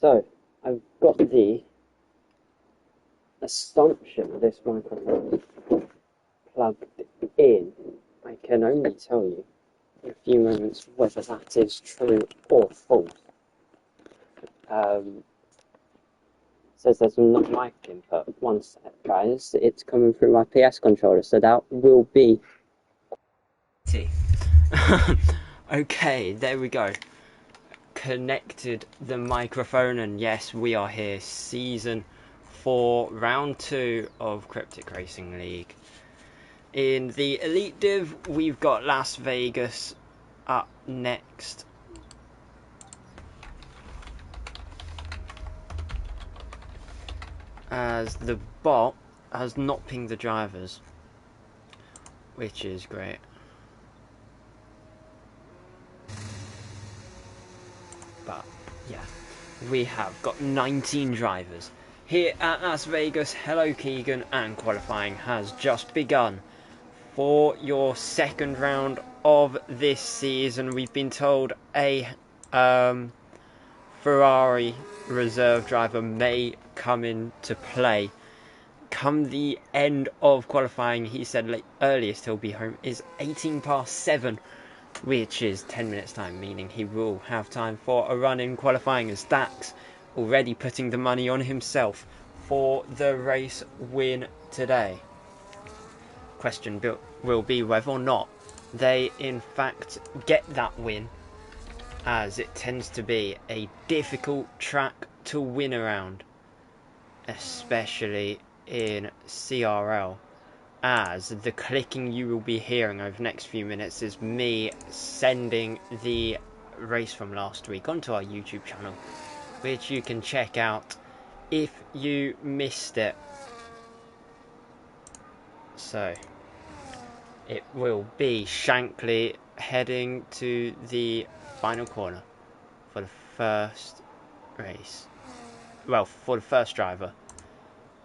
So, I've got the assumption of this microphone plugged in. I can only tell you in a few moments whether that is true or false. Says there's not mic input. One sec, guys. It's coming through my PS controller, so that will be... Okay, there we go. Connected the microphone, and yes, we are here. Season 4, Round 2 of Cryptic Racing League. In the Elite Div, we've got Las Vegas up next. As the bot has not pinged the drivers, which is great. But yeah, we have got 19 drivers here at Las Vegas. Hello Keegan, and qualifying has just begun for your second round of this season. We've been told a Ferrari reserve driver may come into play come the end of qualifying. He said earliest he'll be home is 18 past 7, which is 10 minutes time, meaning he will have time for a run in qualifying, as Dax already putting the money on himself for the race win today. Question will be whether or not they in fact get that win, as it tends to be a difficult track to win around, especially in CRL, as the clicking you will be hearing over the next few minutes is me sending the race from last week onto our YouTube channel, which you can check out if you missed it. So it will be Shankly heading to the final corner for the first race. Well, for the first driver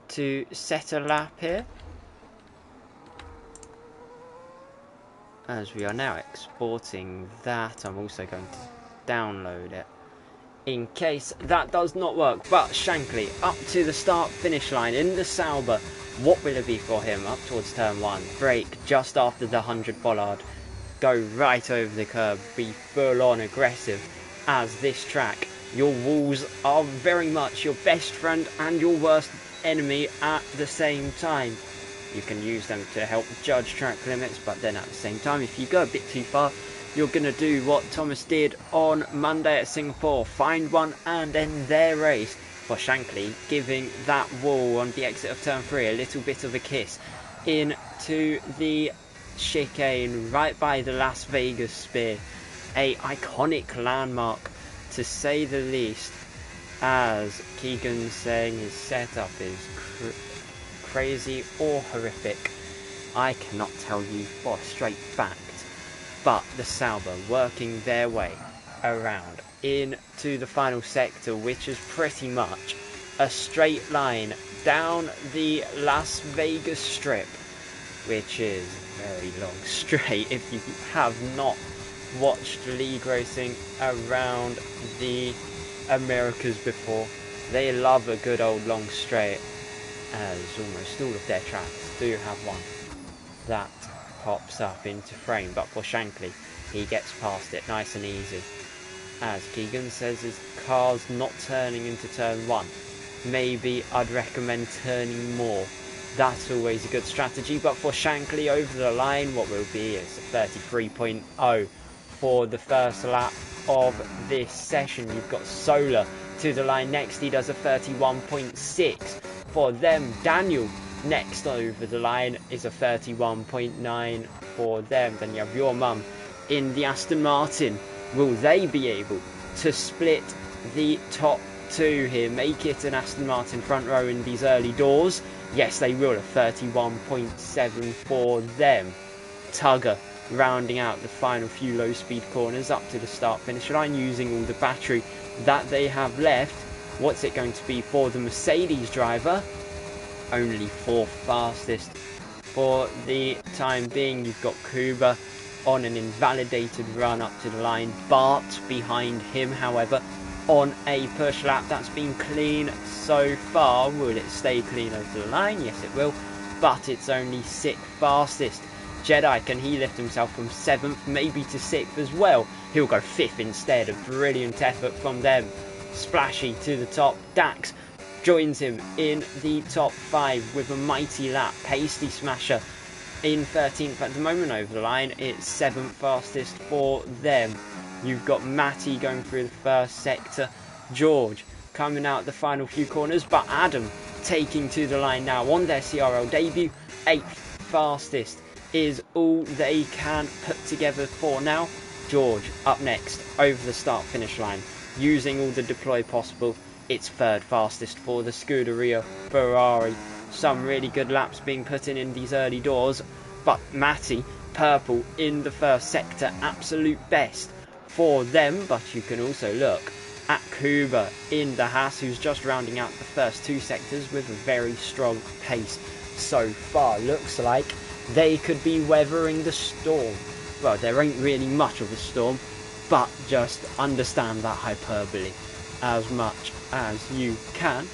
to set a lap here, as we are now exporting that. I'm also going to download it in case that does not work. But Shankly up to the start finish line in the Sauber. What will it be for him up towards turn 1? Brake just after the 100 bollard, go right over the curb, be full on aggressive, as this track, your walls are very much your best friend and your worst enemy at the same time. You can use them to help judge track limits, but then at the same time, if you go a bit too far, you're going to do what Thomas did on Monday at Singapore, find one and end their race. For Shankly, giving that wall on the exit of turn 3 a little bit of a kiss into the chicane right by the Las Vegas Spear, a iconic landmark to say the least, as Keegan's saying his setup is crazy or horrific. I cannot tell you for a straight fact, but the Sauber working their way around into the final sector, which is pretty much a straight line down the Las Vegas Strip, which is a very long straight. If you have not watched league racing around the Americas before, they love a good old long straight, as almost all of their tracks do have one that pops up into frame. But for Shankly, he gets past it nice and easy, as Keegan says his car's not turning into turn 1. Maybe I'd recommend turning more. That's always a good strategy. But for Shankly over the line, what will be is a 33.0 for the first lap of this session. You've got Solar to the line next. He does a 31.6 for them. Daniel next over the line is a 31.9 for them. Then you have your mum in the Aston Martin. Will they be able to split the top 2 here, make it an Aston Martin front row in these early doors? Yes, they will. A 31.7 for them. Tugger rounding out the final few low speed corners up to the start finish line, using all the battery that they have left. What's it going to be for the Mercedes driver? Only 4th fastest for the time being. You've got Kuba on an invalidated run up to the line. Bart behind him, however, on a push lap. That's been clean so far. Will it stay clean over the line? Yes, it will. But it's only 6th fastest. Jedi, can he lift himself from 7th, maybe to 6th as well? He'll go 5th instead. A brilliant effort from them. Splashy to the top. Dax joins him in the top 5 with a mighty lap. Pasty Smasher in 13th at the moment over the line. It's 7th fastest for them. You've got Matty going through the first sector. George coming out the final few corners, but Adam taking to the line now on their CRL debut. 8th fastest is all they can put together for now. George up next over the start finish line, using all the deploy possible. It's 3rd fastest for the Scuderia Ferrari. Some really good laps being put in these early doors, but Matty, purple in the first sector, absolute best for them. But you can also look at Kuba in the Haas, who's just rounding out the first 2 sectors with a very strong pace so far. Looks like they could be weathering the storm. Well, there ain't really much of a storm, but just understand that hyperbole as much as you can.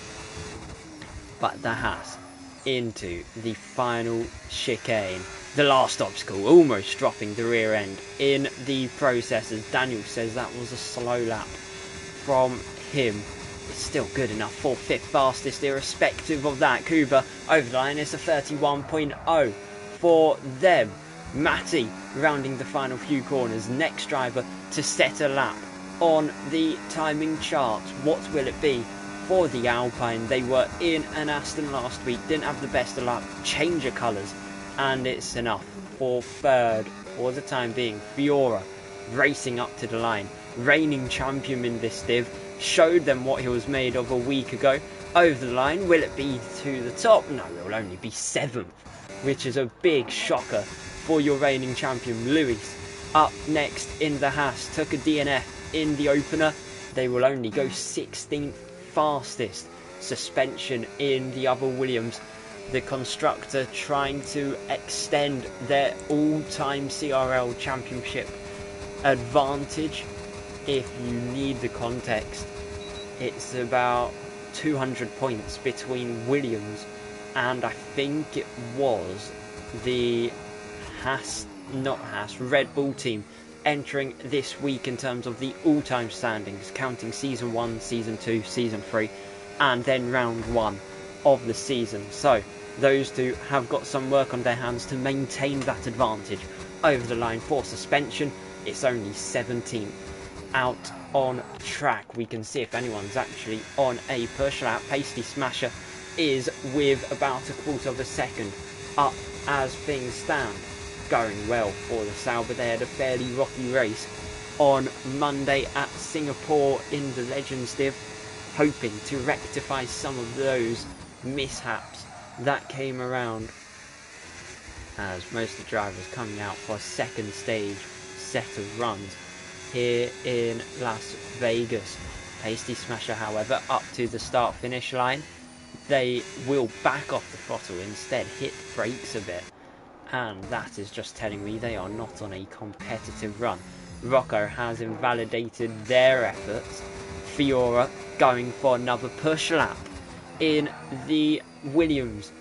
But the Haas into the final chicane. The last obstacle, almost dropping the rear end in the process, as Daniel says that was a slow lap from him. It's still good enough for 5th fastest irrespective of that. Kuba over the line is a 31.0 for them. Matty rounding the final few corners, next driver to set a lap on the timing chart. What will it be for the Alpine? They were in an Aston last week, didn't have the best of luck, change of colours, and it's enough for 3rd for the time being. Fiora racing up to the line, reigning champion in this div, showed them what he was made of a week ago. Over the line, will it be to the top? No, it will only be 7th, which is a big shocker for your reigning champion. Lewis up next in the Haas, took a DNF in the opener. They will only go 16th fastest. Suspension in the other Williams. The constructor trying to extend their all-time CRL championship advantage. If you need the context, it's about 200 points between Williams and I think it was the Red Bull team entering this week in terms of the all-time standings, counting season 1, season 2, season 3, and then round 1 of the season. So those two have got some work on their hands to maintain that advantage. Over the line for suspension, it's only 17th out on track. We can see if anyone's actually on a push lap. Pasty Smasher is with about 1/4 of a second up as things stand. Going well for the Sauber. They had a fairly rocky race on Monday at Singapore in the Legends Div, hoping to rectify some of those mishaps that came around, as most of the drivers coming out for a second stage set of runs here in Las Vegas. Pasty Smasher, however, up to the start finish line. They will back off the throttle, instead hit brakes a bit, and that is just telling me they are not on a competitive run. Rocco has invalidated their efforts. Fiora going for another push lap in the Williams.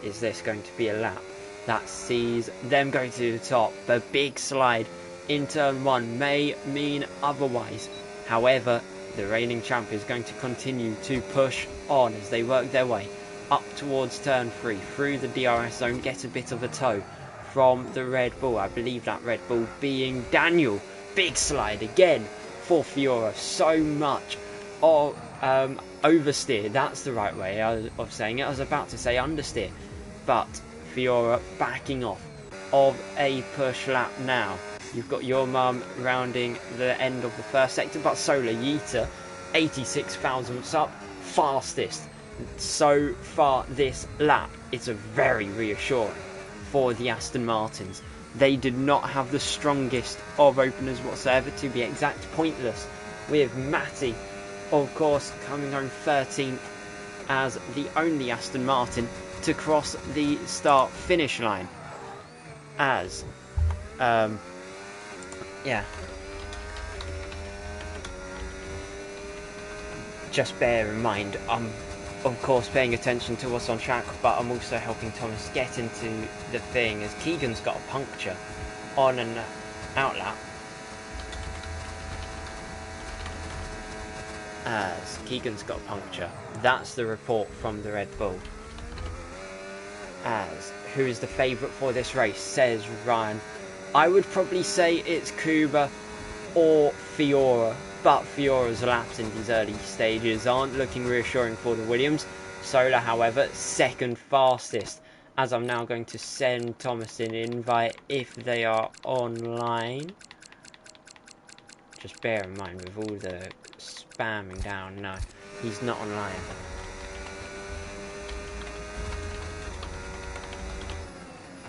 Is this going to be a lap that sees them going to the top? The big slide in turn 1 may mean otherwise. However, the reigning champion is going to continue to push on as they work their way up towards turn 3 through the DRS zone, get a bit of a tow from the Red Bull. I believe that Red Bull being Daniel. Big slide again for Fiora. So much of oversteer, that's the right way of saying it. I was about to say understeer, but Fiora backing off of a push lap now. You've got your mum rounding the end of the first sector, but Solar Yeeta 86 thousandths up, fastest so far this lap. It's a very reassuring for the Aston Martins. They did not have the strongest of openers whatsoever, to be exact. Pointless with Matty, of course, coming home 13th as the only Aston Martin to cross the start finish line. As just bear in mind, I'm of course paying attention to what's on track, but I'm also helping Thomas get into the thing, as Keegan's got a puncture on an outlap. As Keegan's got a puncture. That's the report from the Red Bull. As who is the favourite for this race, says Ryan. I would probably say it's Kuba or Fiora, but Fiora's laps in these early stages aren't looking reassuring for the Williams. Solar, however, second fastest, as I'm now going to send Thomas an invite if they are online. Just bear in mind with all the spamming down, no, he's not online.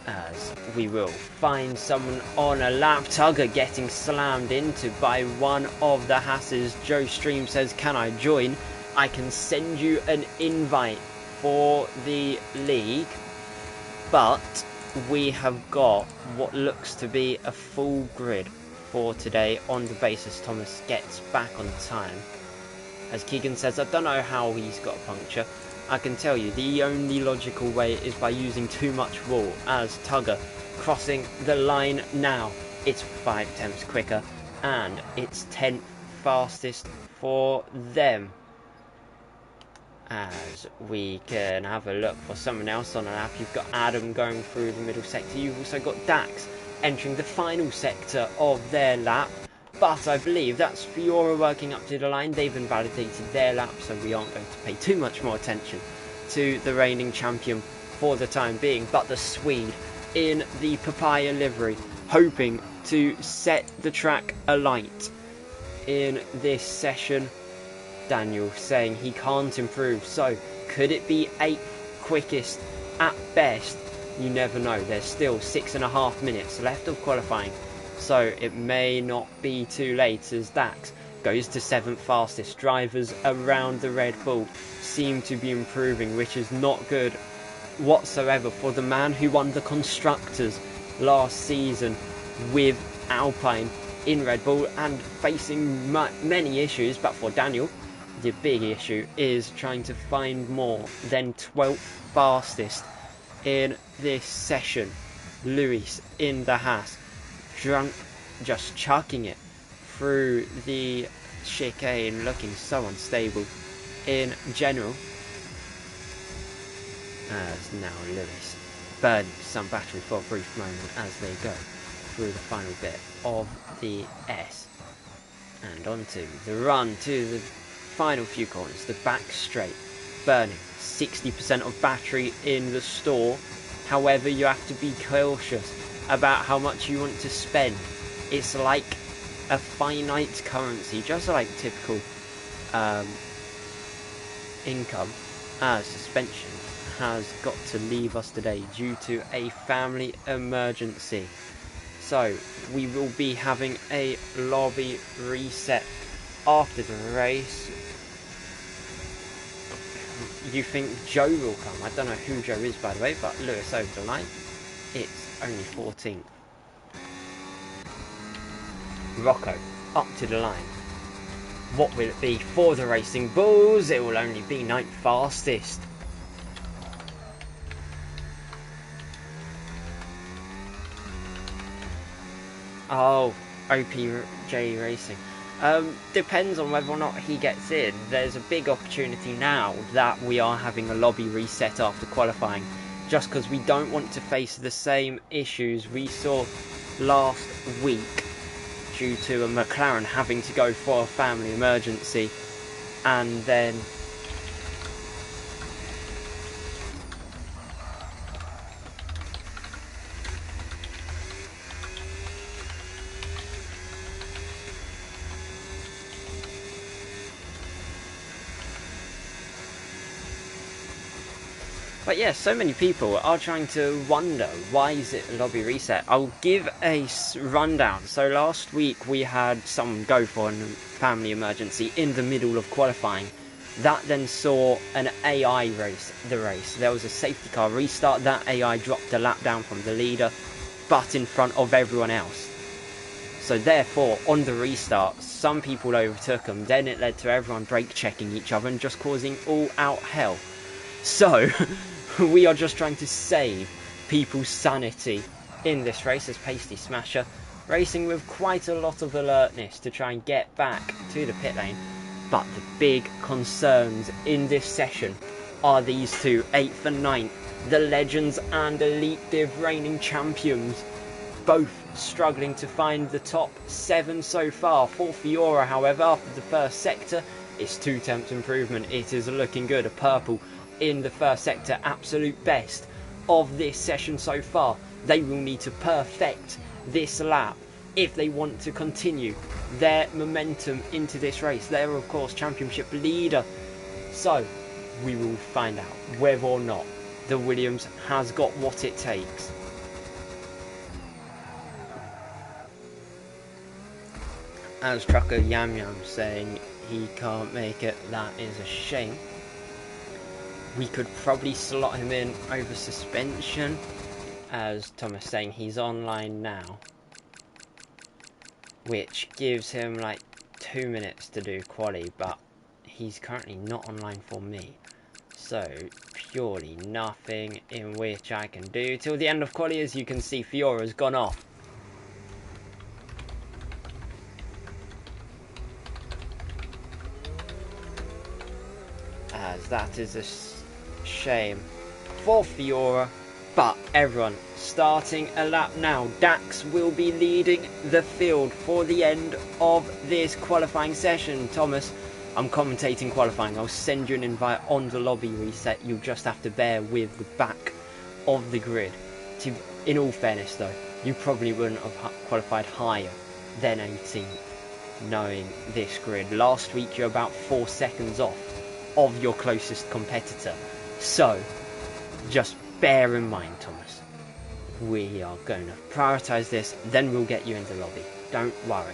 As we will find someone on a lap. Tugger getting slammed into by one of the Hasses. Joe Stream says, can I join? I can send you an invite for the league, but we have got what looks to be a full grid for today on the basis Thomas gets back on time. As Keegan says, I don't know how he's got a puncture. I can tell you the only logical way is by using too much wall, as Tugger crossing the line now. It's 5/10 quicker and it's 10th fastest for them. As we can have a look for someone else on a lap, you've got Adam going through the middle sector. You've also got Dax entering the final sector of their lap. But I believe that's Fiora working up to the line. They've invalidated their lap, so we aren't going to pay too much more attention to the reigning champion for the time being. But the Swede in the papaya livery, hoping to set the track alight in this session. Daniel saying he can't improve, so could it be 8th quickest at best? You never know. There's still 6.5 minutes left of qualifying, so it may not be too late, as Dax goes to 7th fastest. Drivers around the Red Bull seem to be improving, which is not good whatsoever for the man who won the Constructors last season with Alpine in Red Bull and facing many issues. But for Daniel, the big issue is trying to find more than 12th fastest in this session. Luis in the Haas, just chucking it through the chicane, looking so unstable in general. As now Lewis burns some battery for a brief moment as they go through the final bit of the S and onto the run to the final few corners. The back straight burning 60% of battery in the store. However, you have to be cautious about how much you want to spend. It's like a finite currency, just like typical income. Suspension has got to leave us today due to a family emergency, so we will be having a lobby reset after the race. You think Joe will come? I don't know who Joe is, by the way, but Lewis over the line. It's only 14th. Rocco up to the line. What will it be for the Racing Bulls? It will only be 9th fastest. Oh, OPJ Racing. Depends on whether or not he gets in. There's a big opportunity now that we are having a lobby reset after qualifying, just because we don't want to face the same issues we saw last week due to a McLaren having to go for a family emergency and then But yeah, so many people are trying to wonder, why is it a lobby reset? I'll give a rundown. So last week we had someone go for a family emergency in the middle of qualifying. That then saw an AI race the race. There was a safety car restart. That AI dropped a lap down from the leader, but in front of everyone else. So therefore, on the restart, some people overtook them. Then it led to everyone brake checking each other and just causing all out hell. So we are just trying to save people's sanity in this race as Pasty Smasher racing with quite a lot of alertness to try and get back to the pit lane. But the big concerns in this session are these two, 8th and 9th, the Legends and Elite Div reigning champions, both struggling to find the top 7 so far. For Fiora, however, after the first sector, it's 2 tenths improvement. It is looking good. A purple in the first sector, absolute best of this session so far. They will need to perfect this lap if they want to continue their momentum into this race. They're of course championship leader, so we will find out whether or not the Williams has got what it takes. As Trucker Yam Yam saying he can't make it, that is a shame. We could probably slot him in over suspension, as Thomas saying he's online now, which gives him like 2 minutes to do quali, but he's currently not online for me, so purely nothing in which I can do till the end of quali. As you can see, Fiora's gone off. As that is a shame for Fiora, but everyone starting a lap now. Dax will be leading the field for the end of this qualifying session. Thomas, I'm commentating qualifying. I'll send you an invite on the lobby reset. You'll just have to bear with the back of the grid. In all fairness though, you probably wouldn't have qualified higher than 18th knowing this grid. Last week you're about 4 seconds off of your closest competitor. So just bear in mind, Thomas, we are going to prioritise this, then we'll get you in the lobby. Don't worry.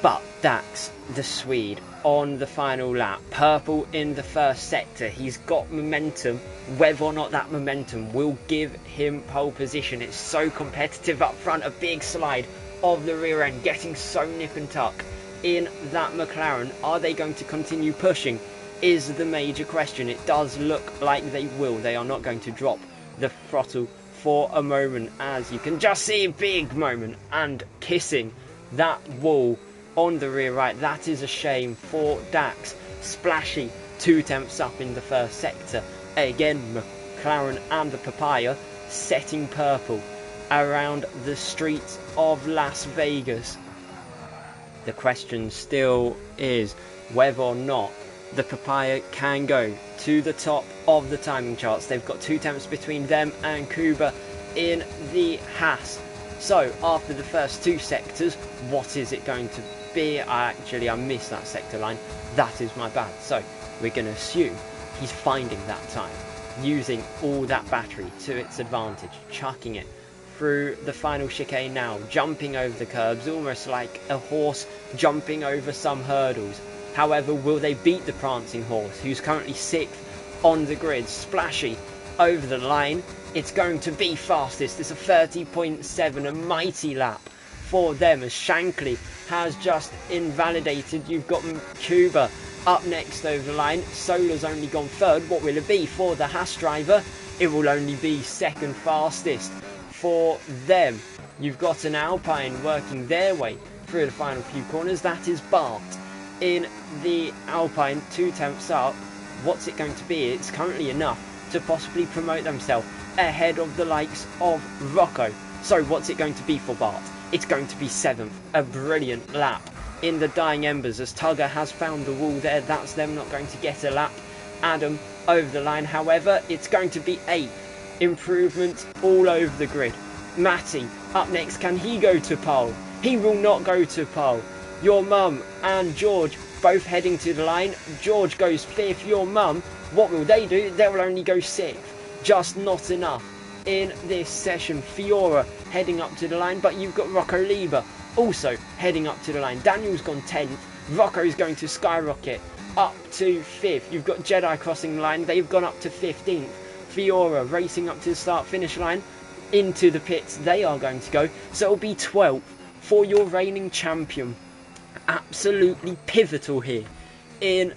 But Dax, the Swede, on the final lap. Purple in the first sector. He's got momentum. Whether or not that momentum will give him pole position. It's so competitive up front. A big slide of the rear end, getting so nip and tuck in that McLaren. Are they going to continue pushing? Is the major question. It does look like they will. They are not going to drop the throttle for a moment, as you can just see. A big moment and kissing that wall on the rear right. That is a shame for Dax. Splashy 2 tenths up in the first sector. Again, McLaren and the Papaya setting purple around the streets of Las Vegas. The question still is whether or not the Papaya can go to the top of the timing charts. They've got 2 tenths between them and Kuba in the Haas. So after the first 2 sectors, what is it going to be? I missed that sector line. That is my bad. So we're going to assume he's finding that time, using all that battery to its advantage, chucking it through the final chicane now, jumping over the curbs, almost like a horse jumping over some hurdles. However, will they beat the prancing horse, who's currently 6th on the grid? Splashy over the line. It's going to be fastest. It's a 30.7, a mighty lap for them, as Shankly has just invalidated. You've got Cuba up next over the line. Solar's only gone 3rd. What will it be for the Haas driver? It will only be 2nd fastest for them. You've got an Alpine working their way through the final few corners. That is Bart in the Alpine, 2 tenths up. What's it going to be? It's currently enough to possibly promote themselves ahead of the likes of Rocco. So what's it going to be for Bart? It's going to be 7th. A brilliant lap in the dying embers, as Tugger has found the wall there. That's them not going to get a lap. Adam over the line, however, it's going to be 8th. Improvement all over the grid. Matty up next. Can he go to pole? He will not go to pole. Your mum and George both heading to the line. George goes 5th. Your mum, what will they do? They will only go 6th. Just not enough in this session. Fiora heading up to the line, but you've got Rocco Lieber also heading up to the line. Daniel's gone 10th. Rocco's going to skyrocket up to 5th. You've got Jedi crossing the line. They've gone up to 15th. Fiora racing up to the start finish line. Into the pits they are going to go. So it'll be 12th for your reigning champion. Absolutely pivotal here in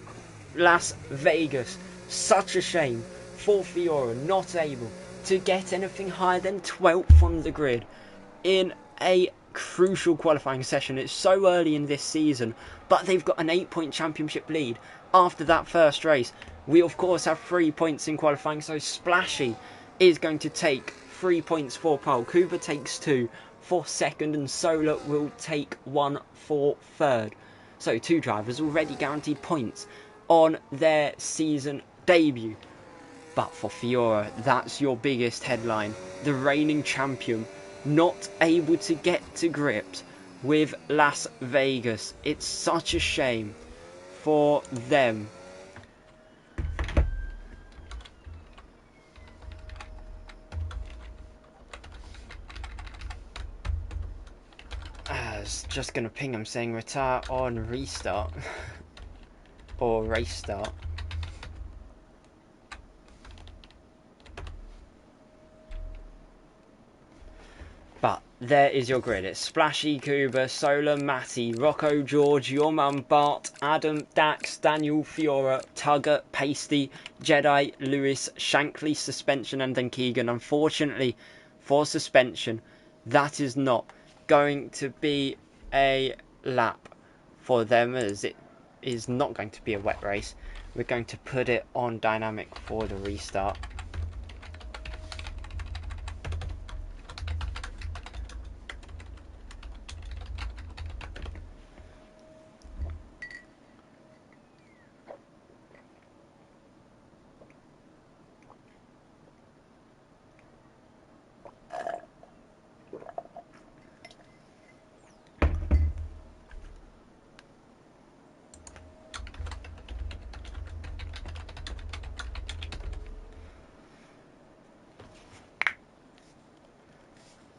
Las Vegas. Such a shame for Fiora not able to get anything higher than 12th on the grid in a crucial qualifying session. It's so early in this season, but they've got an 8-point championship lead after that first race. We of course have 3 points in qualifying, so Splashy is going to take 3 points for pole. Cooper takes 2 for second, and Solar will take 1 for third. So 2 drivers already guaranteed points on their season debut. But for Fiora, that's your biggest headline. The reigning champion not able to get to grips with Las Vegas. It's such a shame for them. I was just going to ping him saying retire on restart or race start. But there is your grid. It's Splashy, Kuba, Solar, Matty, Rocco, George, Your Mum, Bart, Adam, Dax, Daniel, Fiora, Tugger, Pasty, Jedi, Lewis, Shankly, Suspension, and then Keegan. Unfortunately for Suspension, that is not going to be a lap for them, as it is not going to be a wet race. We're going to put it on dynamic for the restart.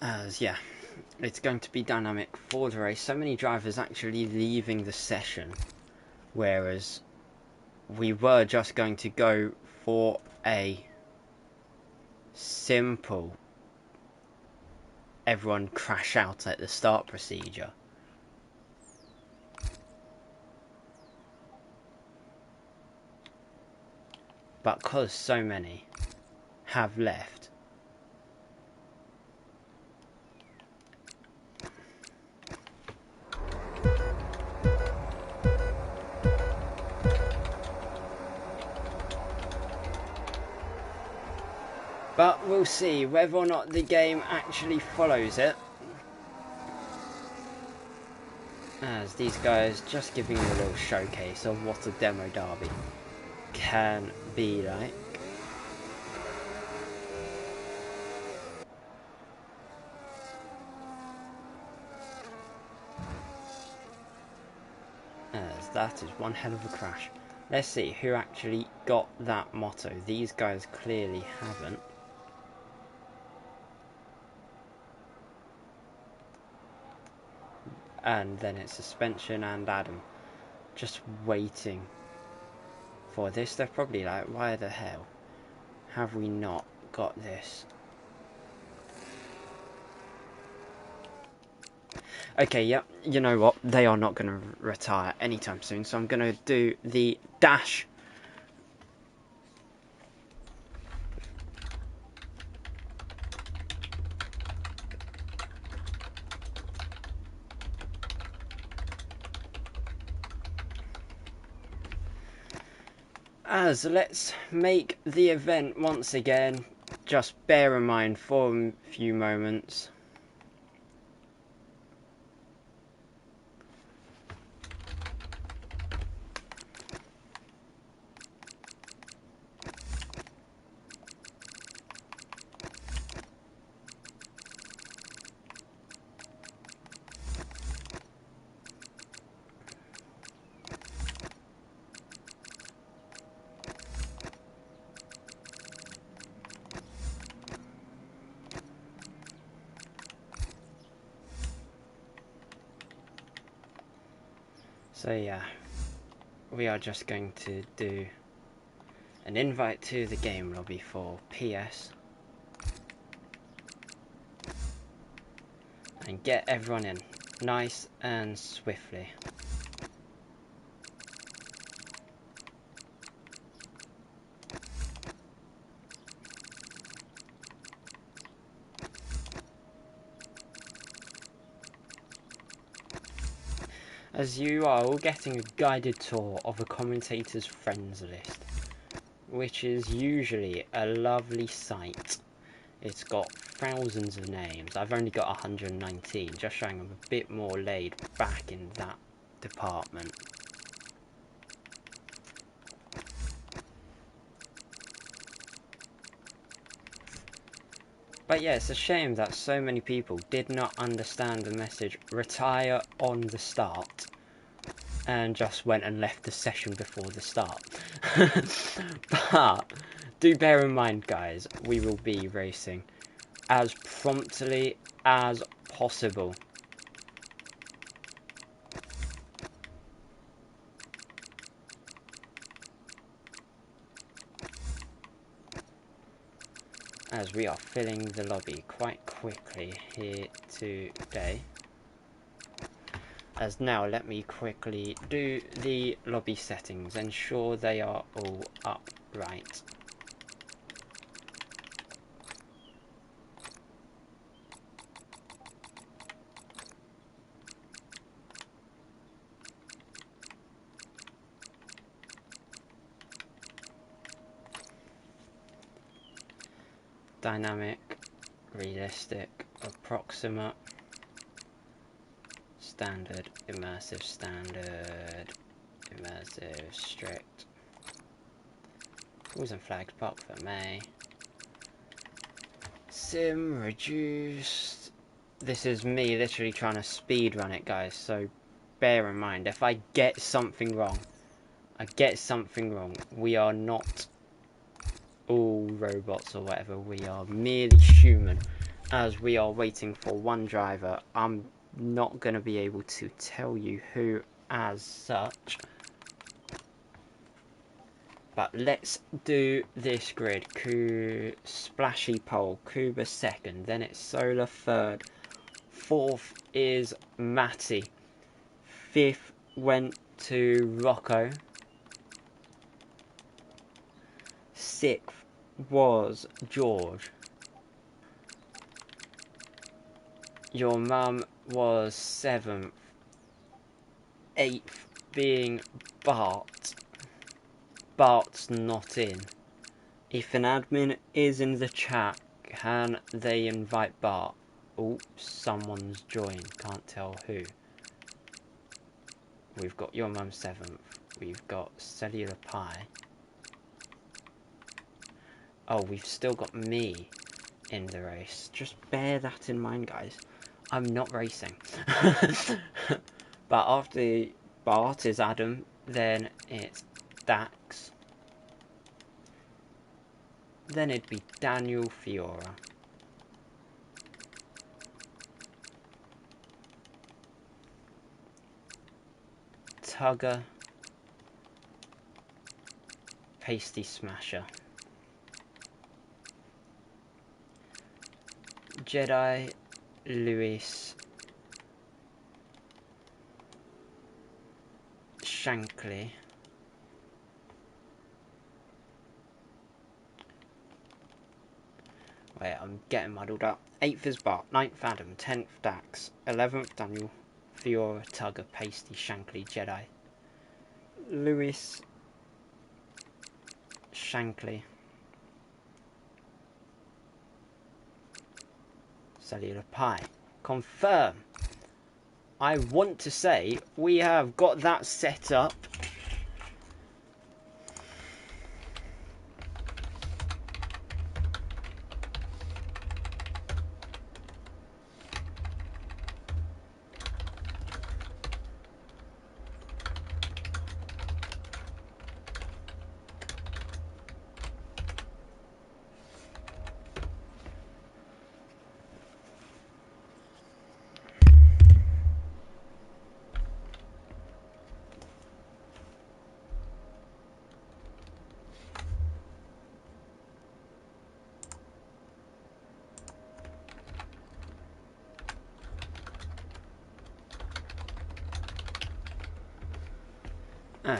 As yeah, it's going to be dynamic for the race. So many drivers actually leaving the session, whereas we were just going to go for a simple everyone crash out at the start procedure. But because so many have left, but we'll see whether or not the game actually follows it, as these guys just giving you a little showcase of what a demo derby can be like. As that is one hell of a crash. Let's see who actually got that motto. These guys clearly haven't. And then it's Suspension and Adam just waiting for this. They're probably like, why the hell have we not got this? Okay, yep, you know what? They are not going to retire anytime soon, so I'm going to do the dash. As let's make the event once again. Just bear in mind for a few moments. So yeah, we are just going to do an invite to the game lobby for PS and get everyone in. nice and swiftly. As you are all getting a guided tour of a commentator's friends list, which is usually a lovely sight. It's got thousands of names. I've only got 119, just showing I'm a bit more laid back in that department. But yeah, it's a shame that so many people did not understand the message retire on the start and just went and left the session before the start. But do bear in mind, guys, we will be racing as promptly as possible. As we are filling the lobby quite quickly here today. As now, let me quickly do the lobby settings, ensure they are all upright. Dynamic, realistic, approximate, standard, immersive, strict. Rules and flags pop for May. Sim reduced. This is me literally trying to speed run it, guys, so bear in mind if I get something wrong, we are not all robots or whatever, we are merely human. As we are waiting for one driver, I'm not going to be able to tell you who as such. But let's do this grid. Splashy pole, Kuba second, then it's Solar third, fourth is Matty, fifth went to Rocco, sixth was George, your mum was seventh, eighth being Bart. Bart's not in. If an admin is in the chat, can they invite Bart? Oops, someone's joined, can't tell who. We've got your mum 7th, we've got Cellular Pie. Oh, we've still got me in the race. Just bear that in mind, guys. I'm not racing. But after Bart is Adam, then it's Dax. Then it'd be Daniel Fiora. Tugger. Pasty Smasher. Jedi. Lewis. Shankly. Wait, I'm getting muddled up. 8th is Bart, 9th Adam, 10th Dax, 11th Daniel, Fiora, Tugger, Pasty, Shankly, Jedi, Lewis, Shankly, Cellular Pie. Confirm. I want to say we have got that set up.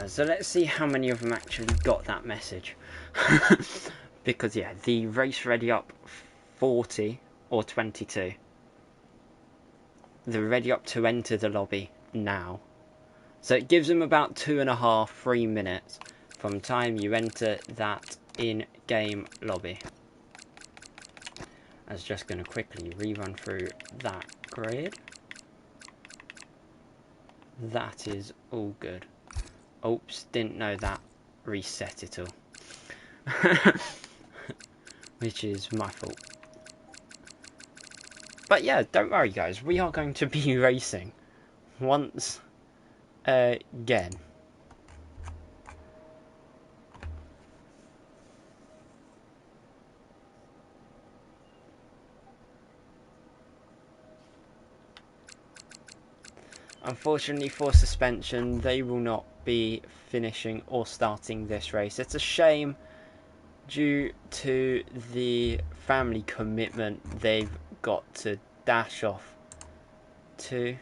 So let's see how many of them actually got that message. Because yeah, the race ready up 40 or 22. They're ready up to enter the lobby now. So it gives them about 2.5, 3 minutes from time you enter that in-game lobby. I was just going to quickly rerun through that grid. That is all good. Oops, didn't know that reset it all. Which is my fault. But yeah, don't worry guys, we are going to be racing once again. Unfortunately for suspension, they will not be finishing or starting this race. It's a shame due to the family commitment they've got to dash off to.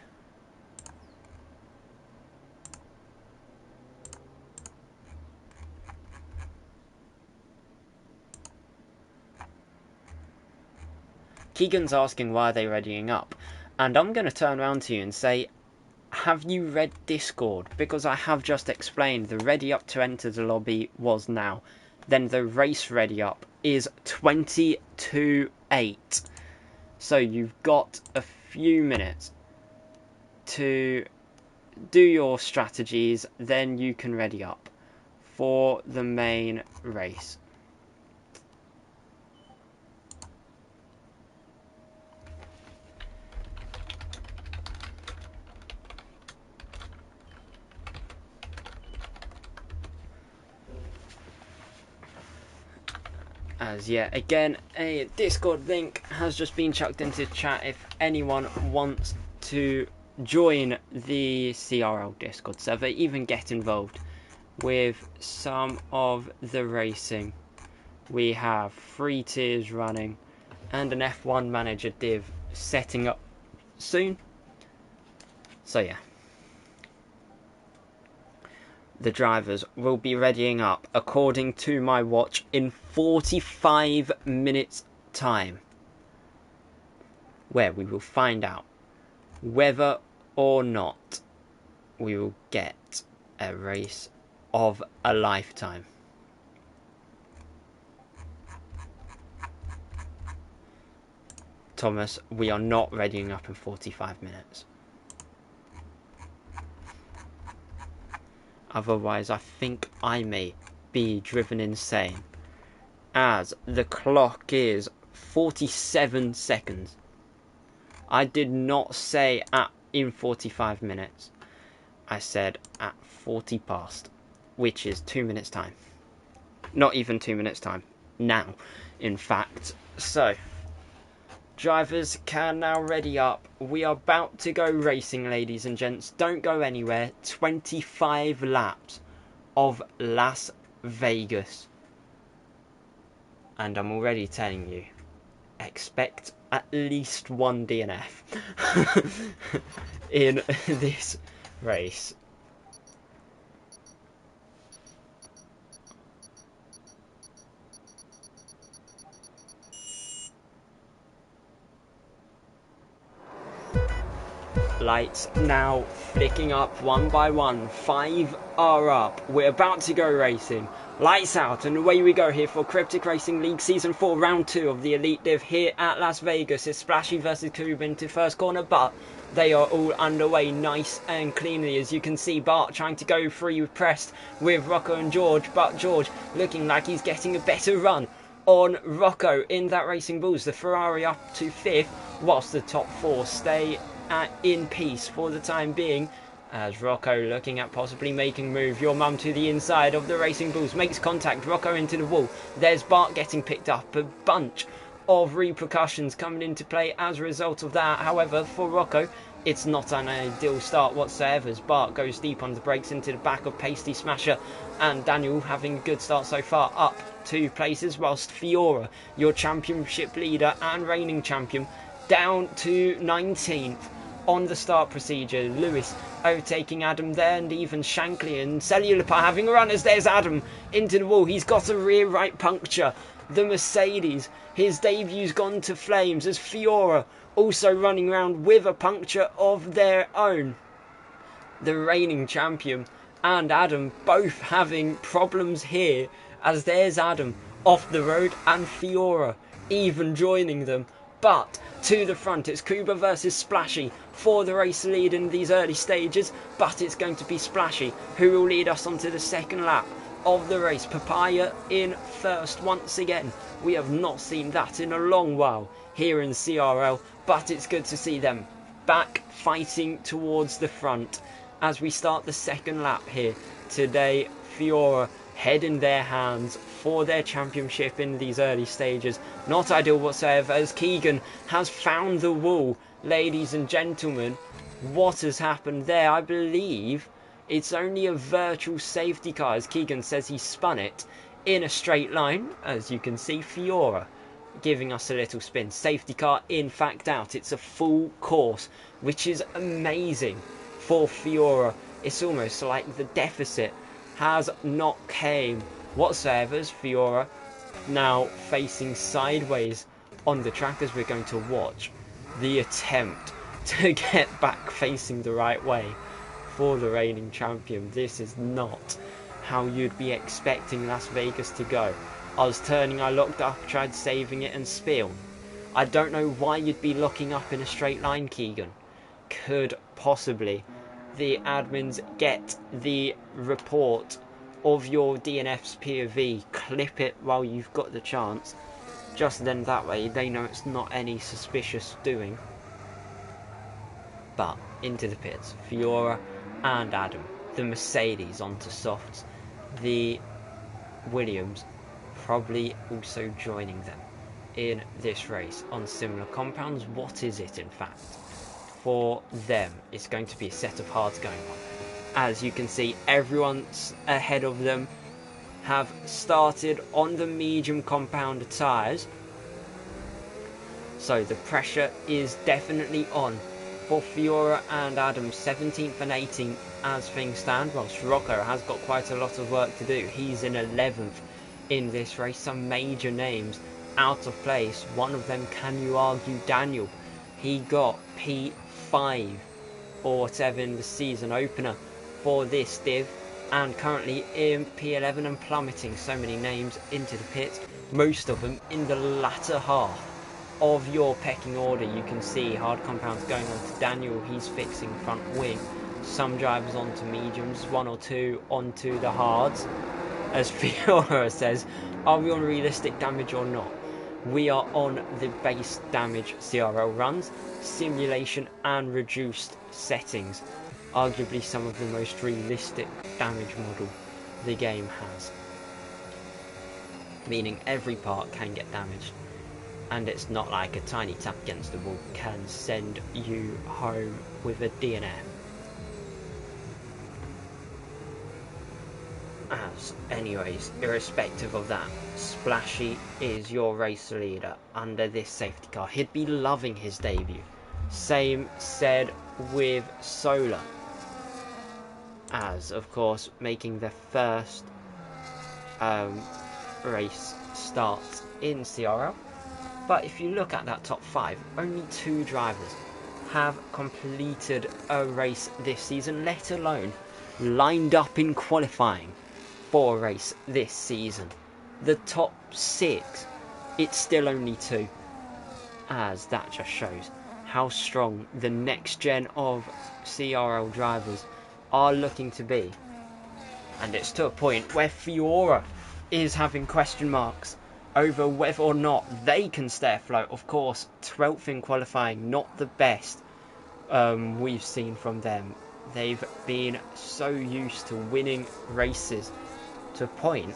Keegan's asking why are they readying up, and I'm going to turn around to you and say, have you read Discord? Because I have just explained the ready up to enter the lobby was now. Then the race ready up is 22:08. So you've got a few minutes to do your strategies, then you can ready up for the main race. As yet again, a Discord link has just been chucked into chat if anyone wants to join the CRL Discord server, even get involved with some of the racing. We have 3 tiers running and an F1 manager div setting up soon. So yeah. The drivers will be readying up, according to my watch, in 45 minutes time, where we will find out whether or not we will get a race of a lifetime. Thomas, we are not readying up in 45 minutes. Otherwise, I think I may be driven insane, as the clock is 47 seconds. I did not say in 45 minutes. I said at 40 past, which is 2 minutes time. Not even 2 minutes time. Now, in fact. So, drivers can now ready up. We are about to go racing, ladies and gents. Don't go anywhere. 25 laps of Las Vegas. And I'm already telling you, expect at least one DNF in this race. Lights now flicking up one by one. 5 are up. We're about to go racing. Lights out and away we go here for Cryptic Racing League Season 4 Round 2 of the Elite Div here at Las Vegas. It's Splashy versus Cuban to first corner, but they are all underway nice and cleanly. As you can see, Bart trying to go free pressed with Rocco and George, but George looking like he's getting a better run on Rocco in that Racing Bulls. The Ferrari up to 5th, whilst the top 4 stay in peace for the time being, as Rocco looking at possibly making move. Your mum to the inside of the Racing Bulls makes contact. Rocco into the wall. There's Bart getting picked up. A bunch of repercussions coming into play as a result of that. However, for Rocco, it's not an ideal start whatsoever, as Bart goes deep on the brakes into the back of Pasty Smasher and Daniel having a good start so far, up 2 places, whilst Fiora, your championship leader and reigning champion, down to 19th on the start procedure. Lewis overtaking Adam there, and even Shankly and Cellular having a run as there's Adam into the wall. He's got a rear right puncture. The Mercedes, his debut's gone to flames as Fiora also running around with a puncture of their own. The reigning champion and Adam both having problems here, as there's Adam off the road and Fiora even joining them. But to the front, it's Kuba versus Splashy for the race lead in these early stages, but it's going to be Splashy who will lead us onto the second lap of the race. Papaya in first once again. We have not seen that in a long while here in CRL, but it's good to see them back fighting towards the front as we start the second lap here today. Fiora head in their hands for their championship in these early stages. Not ideal whatsoever, as Keegan has found the wall. Ladies and gentlemen, what has happened there? I believe it's only a virtual safety car, as Keegan says he spun it in a straight line. As you can see, Fiora giving us a little spin. Safety car in fact out. It's a full course, which is amazing for Fiora. It's almost like the deficit has not came whatsoever, as Fiora now facing sideways on the track, as we're going to watch the attempt to get back facing the right way for the reigning champion. This is not how you'd be expecting Las Vegas to go. I was turning, I locked up, tried saving it and spilled. I don't know why you'd be locking up in a straight line, Keegan. Could possibly the admins get the report of your DNF's POV? Clip it while you've got the chance. Just then, that way they know it's not any suspicious doing. But into the pits, Fiora and Adam. The Mercedes onto softs. The Williams probably also joining them in this race on similar compounds. What is it, in fact? For them, it's going to be a set of hards going on. As you can see, everyone's ahead of them have started on the medium compound tyres. So the pressure is definitely on for Fiora and Adam, 17th and 18th as things stand, whilst Rocco has got quite a lot of work to do. He's in 11th in this race. Some major names out of place. One of them, can you argue, Daniel. He got P5 or whatever in the season opener for this div, and currently in P11 and plummeting. So many names into the pit, most of them in the latter half of your pecking order. You can see hard compounds going on to Daniel, he's fixing front wing. Some drivers onto mediums, one or two onto the hards. As Fiora says, are we on realistic damage or not? We are on the base damage CRL runs, simulation and reduced settings. Arguably some of the most realistic damage model the game has. Meaning every part can get damaged. And it's not like a tiny tap against the wall can send you home with a DNF. As, anyways, irrespective of that, Splashy is your race leader under this safety car. He'd be loving his debut. Same said with Solar. As, of course, making the first race start in CRL. But if you look at that top 5, only 2 drivers have completed a race this season, let alone lined up in qualifying for a race this season. The top 6, it's still only 2. As that just shows how strong the next gen of CRL drivers are looking to be. And it's to a point where Fiora is having question marks over whether or not they can stay afloat. Of course, 12th in qualifying, not the best we've seen from them. They've been so used to winning races to a point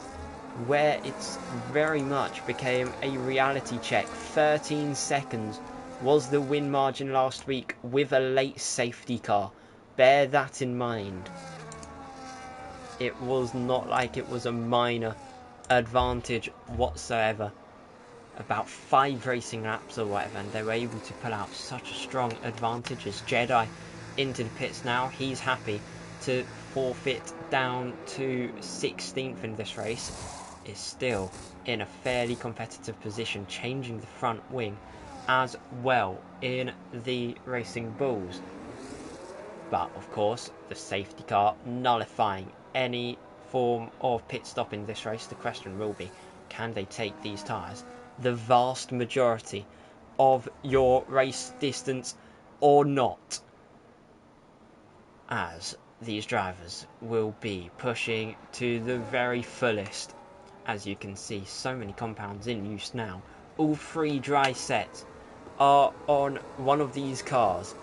where it's very much became a reality check. 13 seconds was the win margin last week with a late safety car. Bear that in mind. It was not like it was a minor advantage whatsoever. about 5 racing laps or whatever, and they were able to pull out such a strong advantage. As Jedi into the pits now, he's happy to forfeit down to 16th in this race. Is still in a fairly competitive position, changing the front wing as well in the Racing Bulls. But of course, the safety car nullifying any form of pit stop in this race. The question will be, can they take these tyres the vast majority of your race distance or not? As these drivers will be pushing to the very fullest. As you can see, so many compounds in use now. All 3 dry sets are on one of these cars.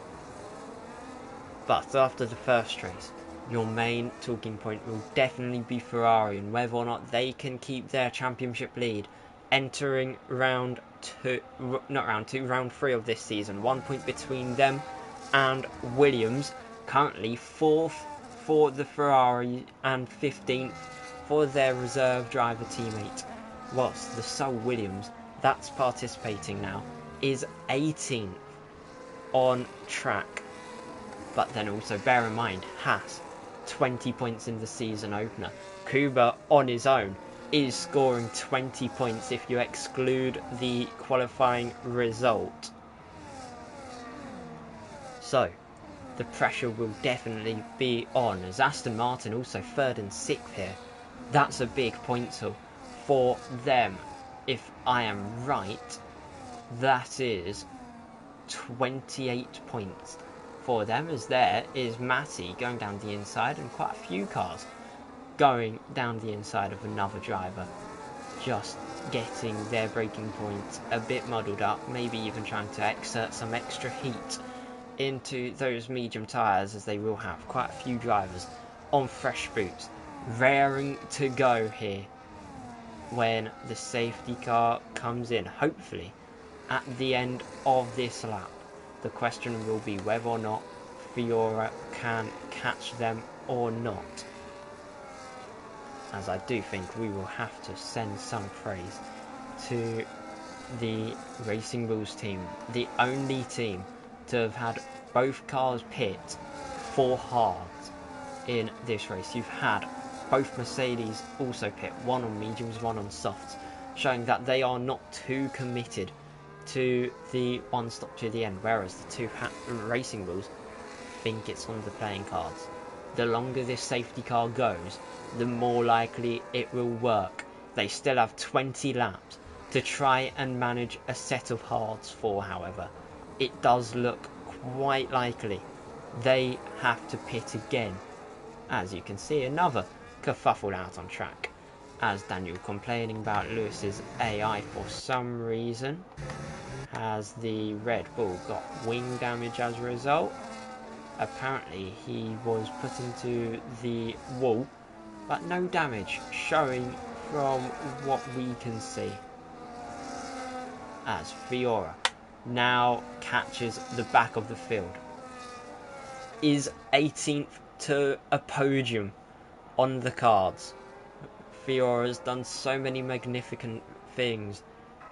But after the first race, your main talking point will definitely be Ferrari and whether or not they can keep their championship lead entering round 3 of this season. 1 point between them and Williams, currently 4th for the Ferrari and 15th for their reserve driver teammate, whilst the sole Williams that's participating now is 18th on track. But then also bear in mind, Haas 20 points in the season opener. Kuba on his own is scoring 20 points if you exclude the qualifying result. So the pressure will definitely be on, as Aston Martin also 3rd and 6th here. That's a big point haul for them. If I am right, that is 28 points for them, as there is Matty going down the inside and quite a few cars going down the inside of another driver, just getting their braking points a bit muddled up, maybe even trying to exert some extra heat into those medium tyres, as they will have quite a few drivers on fresh boots raring to go here when the safety car comes in, hopefully at the end of this lap. The question will be whether or not Fiora can catch them or not, as I do think we will have to send some praise to the Racing Bulls team, the only team to have had both cars pit for hards in this race. You've had both Mercedes also pit, one on mediums, one on softs, showing that they are not too committed to the one stop to the end, whereas the 2 Racing Bulls think it's on the playing cards. The longer this safety car goes, the more likely it will work. They still have 20 laps to try and manage a set of hards for, however. It does look quite likely they have to pit again. As you can see, another kerfuffle out on track, as Daniel complaining about Lewis's AI for some reason. Has the Red Bull got wing damage as a result? Apparently he was put into the wall, but no damage showing from what we can see. As Fiora now catches the back of the field, is 18th to a podium on the cards. Fiora has done so many magnificent things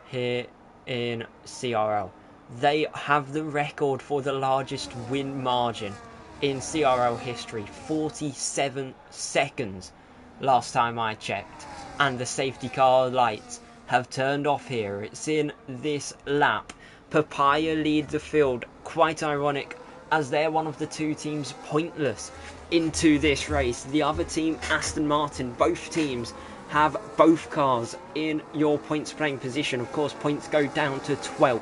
here in CRL. They have the record for the largest win margin in CRL history, 47 seconds last time I checked, and the safety car lights have turned off here. It's in this lap. Papaya lead the field, quite ironic as they're one of the 2 teams pointless into this race. The other team, Aston Martin, both teams have both cars in your points playing position. Of course, points go down to 12th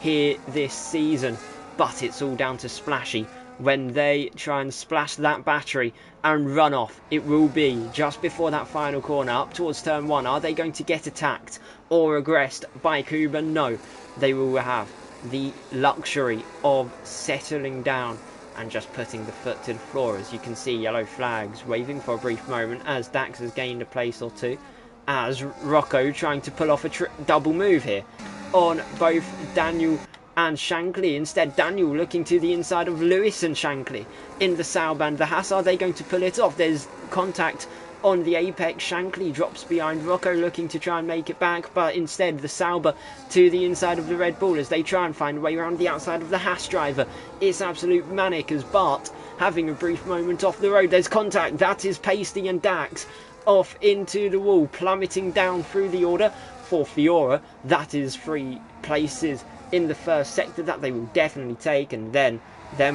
here this season, but it's all down to Splashy. When they try and splash that battery and run off, it will be just before that final corner up towards turn 1. Are they going to get attacked or aggressed by Kuba? No, they will have the luxury of settling down and just putting the foot to the floor. As you can see, yellow flags waving for a brief moment as Dax has gained a place or two, as Rocco trying to pull off a double move here on both Daniel and Shankly. Instead, Daniel looking to the inside of Lewis and Shankly in the Sauber and the Haas. Are they going to pull it off? There's contact on the apex. Shankly drops behind. Rocco looking to try and make it back, but instead the Sauber to the inside of the Red Bull as they try and find a way around the outside of the Haas driver. It's absolute manic as Bart having a brief moment off the road. There's contact. That is Pasty and Dax off into the wall, plummeting down through the order for Fiora. That is 3 places in the first sector that they will definitely take, and then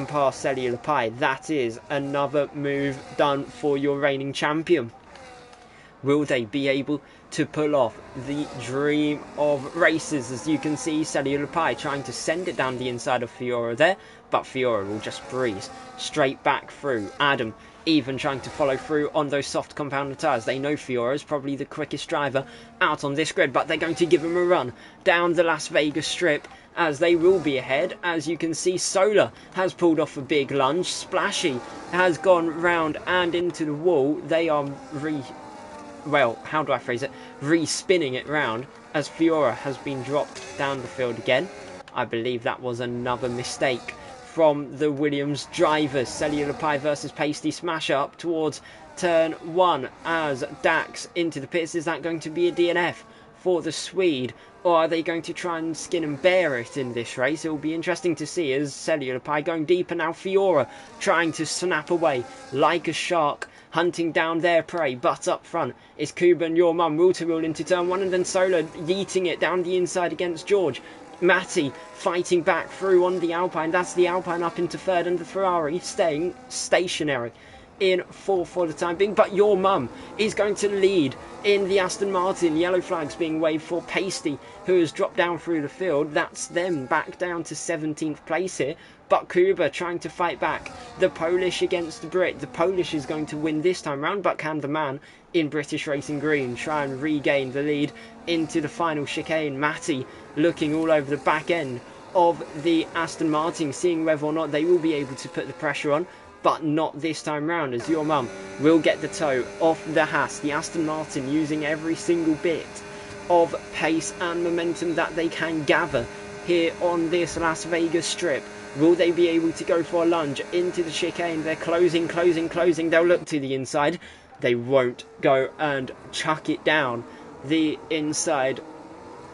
past Cellular Pie. That is another move done for your reigning champion. Will they be able to pull off the dream of races? As you can see, Cellular Pie trying to send it down the inside of Fiora there, but Fiora will just breeze straight back through. Adam even trying to follow through on those soft compounder tyres. They know Fiora is probably the quickest driver out on this grid, but they're going to give him a run down the Las Vegas Strip as they will be ahead. As you can see, Solar has pulled off a big lunge. Splashy has gone round and into the wall. They are re-spinning it round as Fiora has been dropped down the field again. I believe that was another mistake from the Williams drivers. Cellular Pie versus Pasty Smash up towards turn 1 as Dax into the pits. Is that going to be a DNF for the Swede, or are they going to try and skin and bear it in this race? It will be interesting to see as Cellular Pie going deeper now. Fiora trying to snap away like a shark, hunting down their prey, but up front is Kuba and Your Mum. Will to rule into turn 1, and then Solar yeeting it down the inside against George. Matty fighting back through on the Alpine. That's the Alpine up into 3rd, and the Ferrari staying stationary in 4th for the time being. But Your Mum is going to lead in the Aston Martin. Yellow flags being waved for Pasty, who has dropped down through the field. That's them back down to 17th place here. But Kuba trying to fight back. The Polish against the Brit. The Polish is going to win this time round, but can the man in British Racing Green try and regain the lead into the final chicane? Matty looking all over the back end of the Aston Martin, seeing whether or not they will be able to put the pressure on, but not this time round, as Your Mum will get the toe off the Haas. The Aston Martin using every single bit of pace and momentum that they can gather here on this Las Vegas Strip. Will they be able to go for a lunge into the chicane? They're closing. They'll look to the inside. They won't go and chuck it down the inside.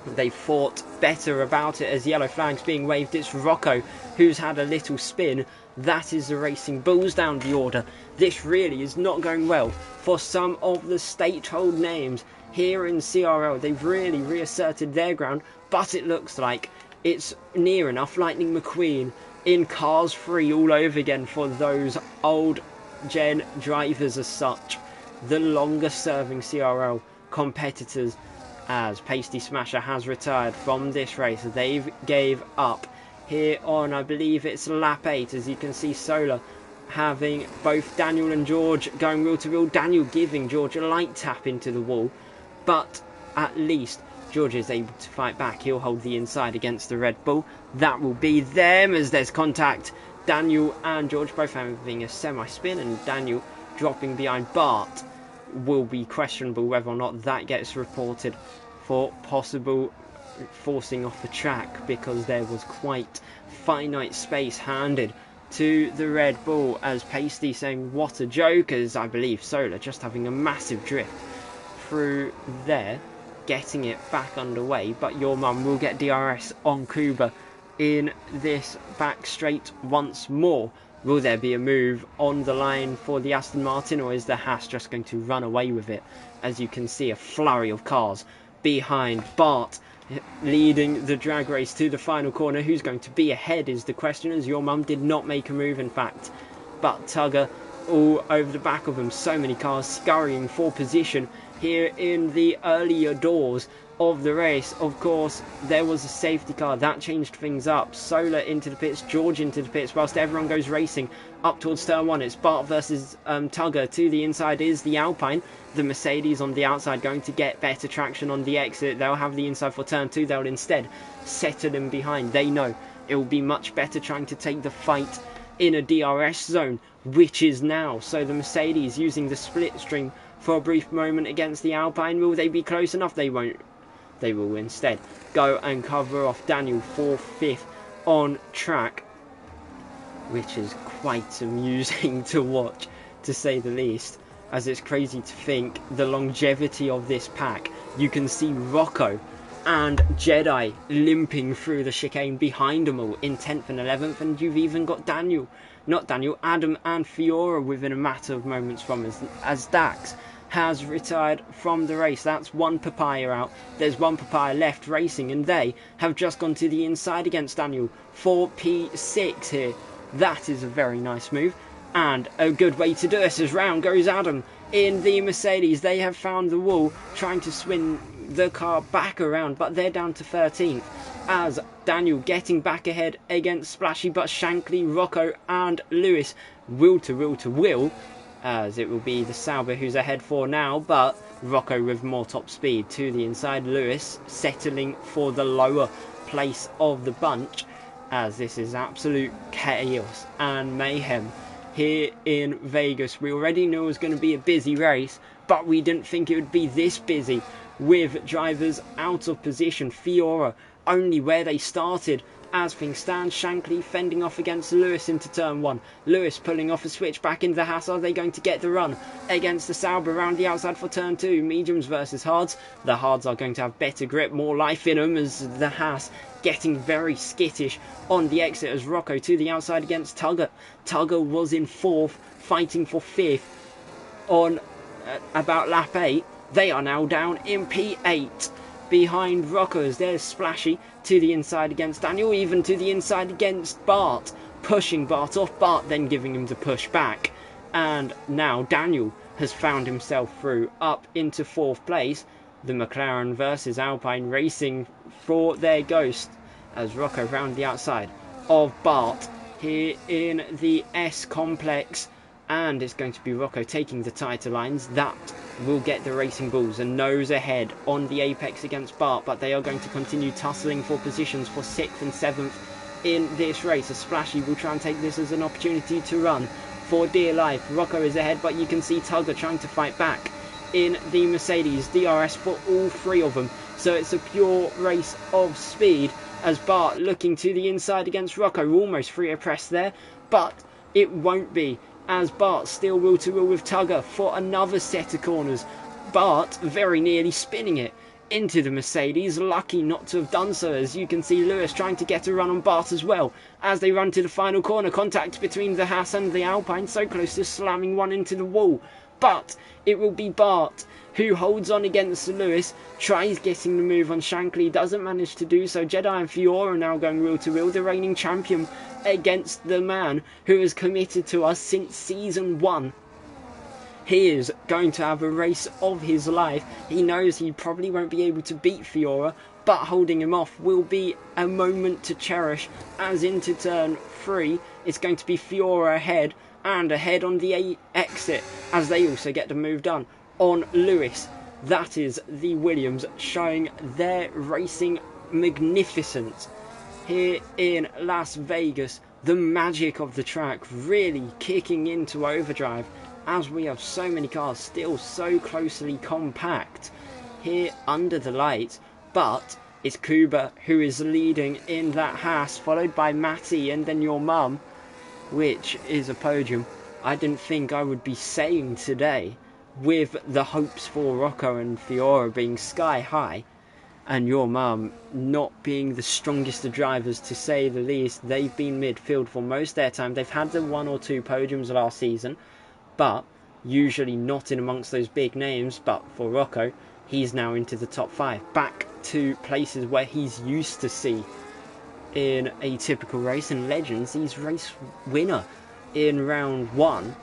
They fought better about it as yellow flags being waved. It's Rocco who's had a little spin. That is the Racing Bulls down the order. This really is not going well for some of the state-hold names here in CRL. They've really reasserted their ground, but it looks like it's near enough. Lightning McQueen in Cars 3 all over again for those old gen drivers as such. The longest serving CRL competitors, as Pasty Smasher has retired from this race. They've gave up here on, I believe it's lap 8, as you can see Solar having both Daniel and George going wheel to wheel. Daniel giving George a light tap into the wall, but at least George is able to fight back. He'll hold the inside against the Red Bull. That will be them as there's contact. Daniel and George both having a semi-spin, and Daniel dropping behind. Bart will be questionable whether or not that gets reported for possible forcing off the track, because there was quite finite space handed to the Red Bull, as Pasty saying what a joke, as I believe Solar just having a massive drift through there, getting it back underway. But Your Mum will get DRS on Kuba in this back straight once more. Will there be a move on the line for the Aston Martin, or is the Haas just going to run away with it? As you can see, a flurry of cars behind. Bart leading the drag race to the final corner. Who's going to be ahead is the question, as Your Mum did not make a move, in fact. But Tugger all over the back of him. So many cars scurrying for position here in the earlier doors of the race. Of course, there was a safety car that changed things up. Solar into the pits, George into the pits, whilst everyone goes racing up towards turn 1. It's Bart versus Tugger. To the inside is the Alpine. The Mercedes on the outside going to get better traction on the exit. They'll have the inside for turn 2. They'll instead settle in behind. They know it will be much better trying to take the fight in a DRS zone, which is now. So the Mercedes using the split stream for a brief moment against the Alpine. Will they be close enough? They won't. They will instead go and cover off Daniel for 5th on track, which is quite amusing to watch, to say the least. as it's crazy to think the longevity of this pack. You can see Rocco and Jedi limping through the chicane behind them all in 10th and 11th, and you've even got Adam and Fiora within a matter of moments from us, as Dax has retired from the race. That's one Papaya out. There's one Papaya left racing, and they have just gone to the inside against Daniel for P6 here. That is a very nice move, and a good way to do this, as round goes Adam in the Mercedes. They have found the wall, trying to swing the car back around, but they're down to 13th, as Daniel getting back ahead against Splashy, but Shankly, Rocco and Lewis will to will, as it will be the Sauber who's ahead for now, but Rocco with more top speed to the inside. Lewis settling for the lower place of the bunch, as this is absolute chaos and mayhem here in Vegas. We already knew it was going to be a busy race, but we didn't think it would be this busy, with drivers out of position. Fiora only where they started. As things stand, Shankly fending off against Lewis into turn 1. Lewis pulling off a switch back into the Haas. Are they going to get the run against the Sauber around the outside for turn 2? Mediums versus hards. The hards are going to have better grip, more life in them, as the Haas getting very skittish on the exit, as Rocco to the outside against Tugger. Tugger was in 4th, fighting for 5th on about lap 8. They are now down in P8 behind Rocco's. There's Splashy to the inside against Daniel, even to the inside against Bart, pushing Bart off, Bart then giving him to push back, and now Daniel has found himself through up into 4th place. The McLaren versus Alpine racing for their ghost, as Rocco round the outside of Bart here in the S complex, and it's going to be Rocco taking the tighter lines. That will get the Racing Bulls a nose ahead on the apex against Bart, but they are going to continue tussling for positions for 6th and 7th in this race, as Splashy will try and take this as an opportunity to run for dear life. Rocco is ahead, but you can see Tugger trying to fight back in the Mercedes. DRS for all 3 of them, so it's a pure race of speed, as Bart looking to the inside against Rocco. Almost free a press there, but it won't be, as Bart still will to will with Tugger for another set of corners. Bart very nearly spinning it into the Mercedes, lucky not to have done so, as you can see Lewis trying to get a run on Bart as well as they run to the final corner. Contact between the Haas and the Alpine, so close to slamming one into the wall, but it will be Bart who holds on against Lewis, tries getting the move on Shankly, doesn't manage to do so. Jedi and Fiora are now going wheel to wheel, the reigning champion against the man who has committed to us since season 1. He is going to have a race of his life. He knows he probably won't be able to beat Fiora, but holding him off will be a moment to cherish, as into turn 3 it's going to be Fiora ahead, and ahead on the exit, as they also get the move done on Lewis. That is the Williams showing their racing magnificence here in Las Vegas. The magic of the track really kicking into overdrive, as we have so many cars still so closely compact here under the lights. But it's Kuba who is leading in that Haas, followed by Matty and then your mum, which is a podium I didn't think I would be saying today, with the hopes for Rocco and Fiora being sky high, and your mum not being the strongest of drivers, to say the least. They've been midfield for most of their time. They've had the 1 or 2 podiums last season, but usually not in amongst those big names. But for Rocco, he's now into the top 5, back to places where he's used to see in a typical race. And Legends, he's race winner in round 1,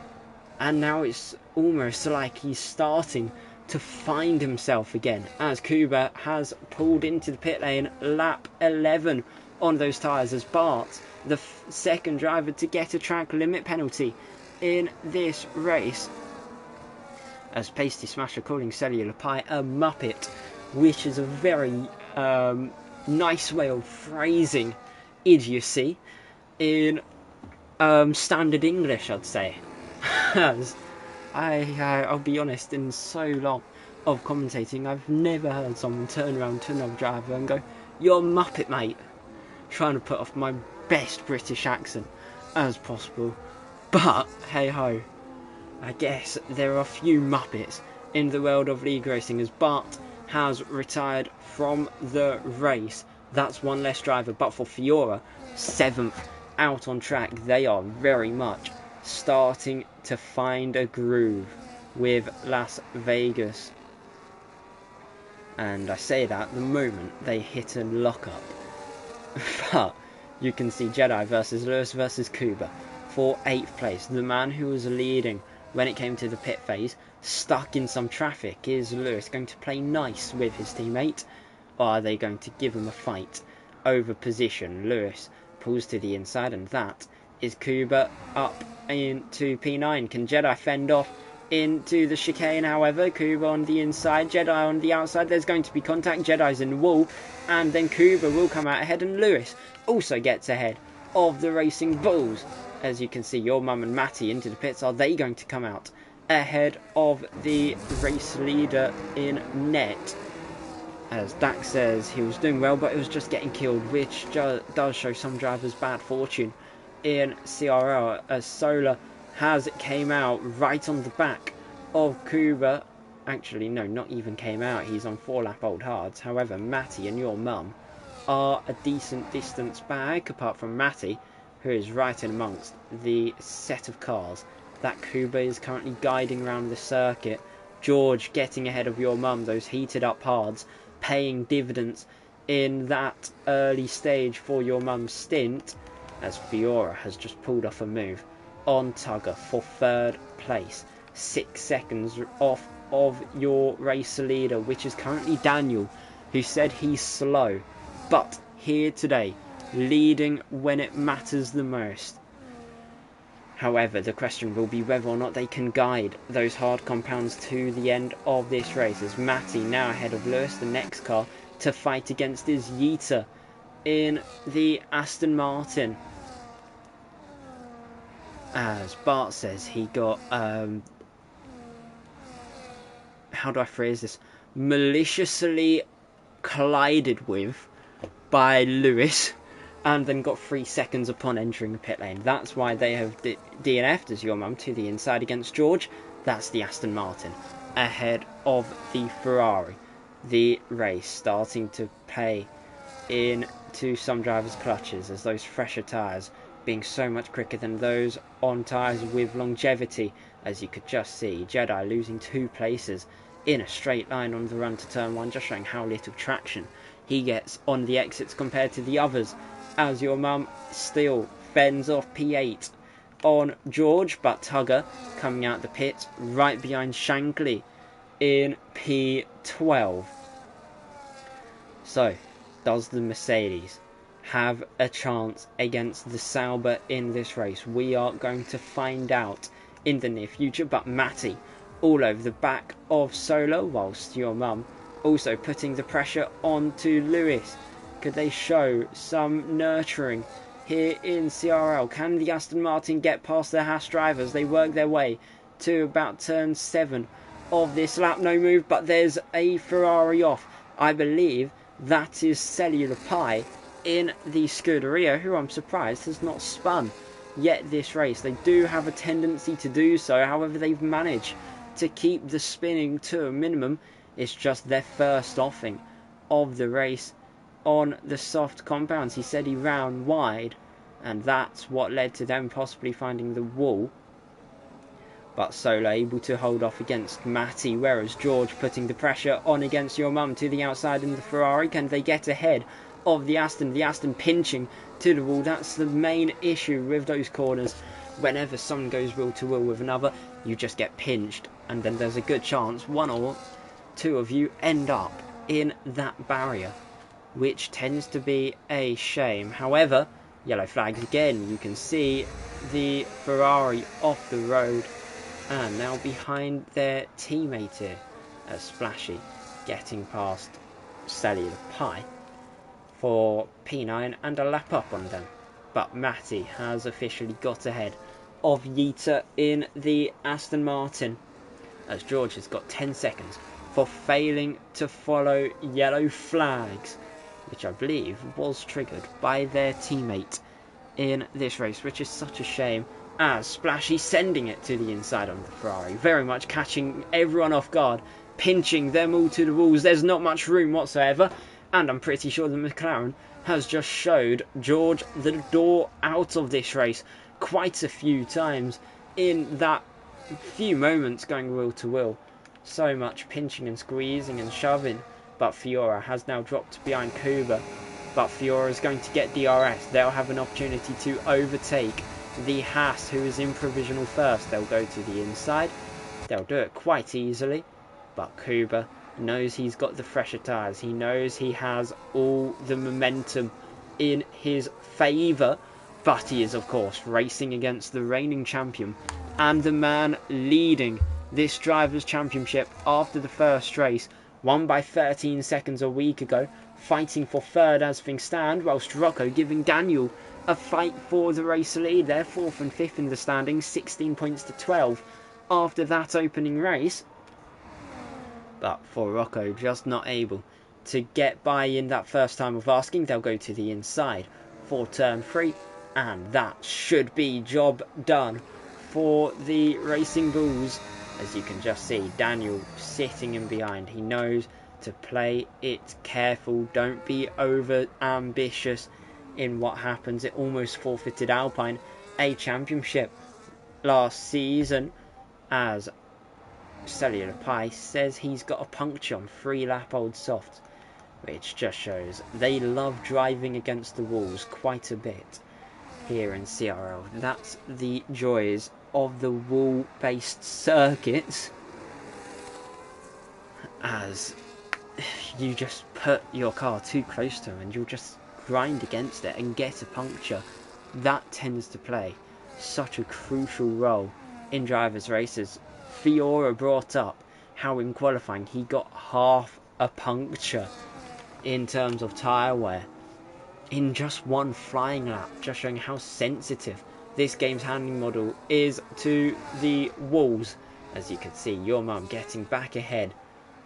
and now it's almost like he's starting to find himself again, as Kuba has pulled into the pit lane lap 11 on those tyres, as Bart, the second driver to get a track limit penalty in this race, as Pasty Smasher calling Cellular Pie a muppet, which is a very nice way of phrasing idiocy in standard English, I'd say. As I'll be honest, in so long of commentating, I've never heard someone turn around to another driver and go, "You're a muppet, mate," trying to put off my best British accent as possible. But hey ho, I guess there are a few Muppets in the world of league racing, as Bart has retired from the race. That's one less driver, but for Fiora, 7th out on track, they are very much starting to find a groove with Las Vegas. And I say that the moment they hit a lockup. But you can see Jedi versus Lewis versus Kuba for 8th place. The man who was leading when it came to the pit phase, stuck in some traffic. Is Lewis going to play nice with his teammate, or are they going to give him a fight over position? Lewis pulls to the inside, and that is Kuba up into P9. Can Jedi fend off into the chicane? However, Kuba on the inside, Jedi on the outside. There's going to be contact. Jedi's in the wall, and then Kuba will come out ahead, and Lewis also gets ahead of the Racing Bulls. As you can see, Your Mum and Matty into the pits. Are they going to come out ahead of the race leader in net? As Dax says, he was doing well, but it was just getting killed, which does show some drivers bad fortune in CRL, as Solar has came out right on the back of Kuba. Actually, no, not even came out. He's on 4-lap old hards. However, Matty and Your Mum are a decent distance back, apart from Matty, who is right in amongst the set of cars that Kuba is currently guiding around the circuit. George getting ahead of Your Mum, those heated up hards, paying dividends in that early stage for Your Mum's stint, as Fiora has just pulled off a move on Tugger for 3rd place. 6 seconds off of your race leader, which is currently Daniel, who said he's slow, but here today, leading when it matters the most. However, the question will be whether or not they can guide those hard compounds to the end of this race, as Matty now ahead of Lewis, the next car to fight against is Yeeta in the Aston Martin. As Bart says, he got, how do I phrase this, maliciously collided with by Lewis, and then got 3 seconds upon entering the pit lane. That's why they have DNF'd as Your Mum to the inside against George. That's the Aston Martin ahead of the Ferrari. The race starting to play into some drivers' clutches, as those fresher tyres being so much quicker than those on tyres with longevity, as you could just see. Jedi losing 2 places in a straight line on the run to turn 1, just showing how little traction he gets on the exits compared to the others, as Your Mum still fends off P8 on George, but Tugger coming out the pit right behind Shankly in P12. So, does the Mercedes have a chance against the Sauber in this race? We are going to find out in the near future, but Matty all over the back of Solo, whilst Your Mum also putting the pressure onto Lewis. Could they show some nurturing here in CRL? Can the Aston Martin get past their Haas drivers? They work their way to about turn 7 of this lap. No move, but there's a Ferrari off. I believe that is Cellular Pie in the Scuderia, who I'm surprised has not spun yet this race. They do have a tendency to do so, however they've managed to keep the spinning to a minimum. It's just their first offing of the race on the soft compounds. He said he ran wide, and that's what led to them possibly finding the wall. But Sola able to hold off against Matty, whereas George putting the pressure on against Your Mum to the outside in the Ferrari. Can they get ahead of the Aston? The Aston pinching to the wall. That's the main issue with those corners. Whenever someone goes wheel to wheel with another, you just get pinched, and then there's a good chance one or two of you end up in that barrier, which tends to be a shame. However, yellow flags again. You can see the Ferrari off the road and now behind their teammate here, as Splashy getting past Cellular Pie for P9 and a lap up on them. But Matty has officially got ahead of Yeeta in the Aston Martin, as George has got 10 seconds for failing to follow yellow flags, which I believe was triggered by their teammate in this race, which is such a shame. as Splashy sending it to the inside on the Ferrari, very much catching everyone off guard, pinching them all to the walls. There's not much room whatsoever, and I'm pretty sure the McLaren has just showed George the door out of this race quite a few times in that few moments going wheel to wheel. So much pinching and squeezing and shoving, but Fiora has now dropped behind Kuba. But Fiora is going to get DRS. They'll have an opportunity to overtake the Haas, who is in provisional first. They'll go to the inside. They'll do it quite easily. But Kuba knows he's got the fresher tyres. He knows he has all the momentum in his favour. But he is, of course, racing against the reigning champion and the man leading this Drivers' Championship after the first race, won by 13 seconds a week ago, fighting for third as things stand, whilst Rocco giving Daniel a fight for the race lead. They're 4th and 5th in the standings, 16 points to 12 after that opening race. But for Rocco, just not able to get by in that first time of asking. They'll go to the inside for turn 3, and that should be job done for the Racing Bulls. As you can just see, Daniel sitting in behind. He knows to play it careful. Don't be over ambitious in what happens. It almost forfeited Alpine a championship last season, as Cellular Pie says he's got a puncture on 3-lap-old softs, which just shows they love driving against the walls quite a bit here in CRL. That's the joys of the wall-based circuits, as you just put your car too close to them and you'll just grind against it and get a puncture. That tends to play such a crucial role in drivers' races. Fiora brought up how in qualifying he got half a puncture in terms of tyre wear in just one flying lap, just showing how sensitive this game's handling model is to the walls. As you can see, your mum getting back ahead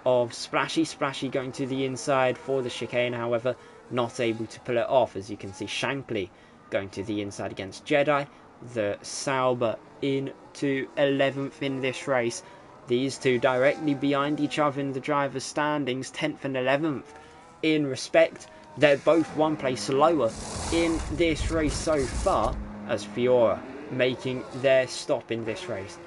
of Splashy. Splashy going to the inside for the chicane, however, not able to pull it off. As you can see, Shankly going to the inside against Jedi. The Sauber into 11th in this race. These two directly behind each other in the drivers' standings, 10th and 11th in respect. They're both one place lower in this race so far, as Fiora making their stop in this race.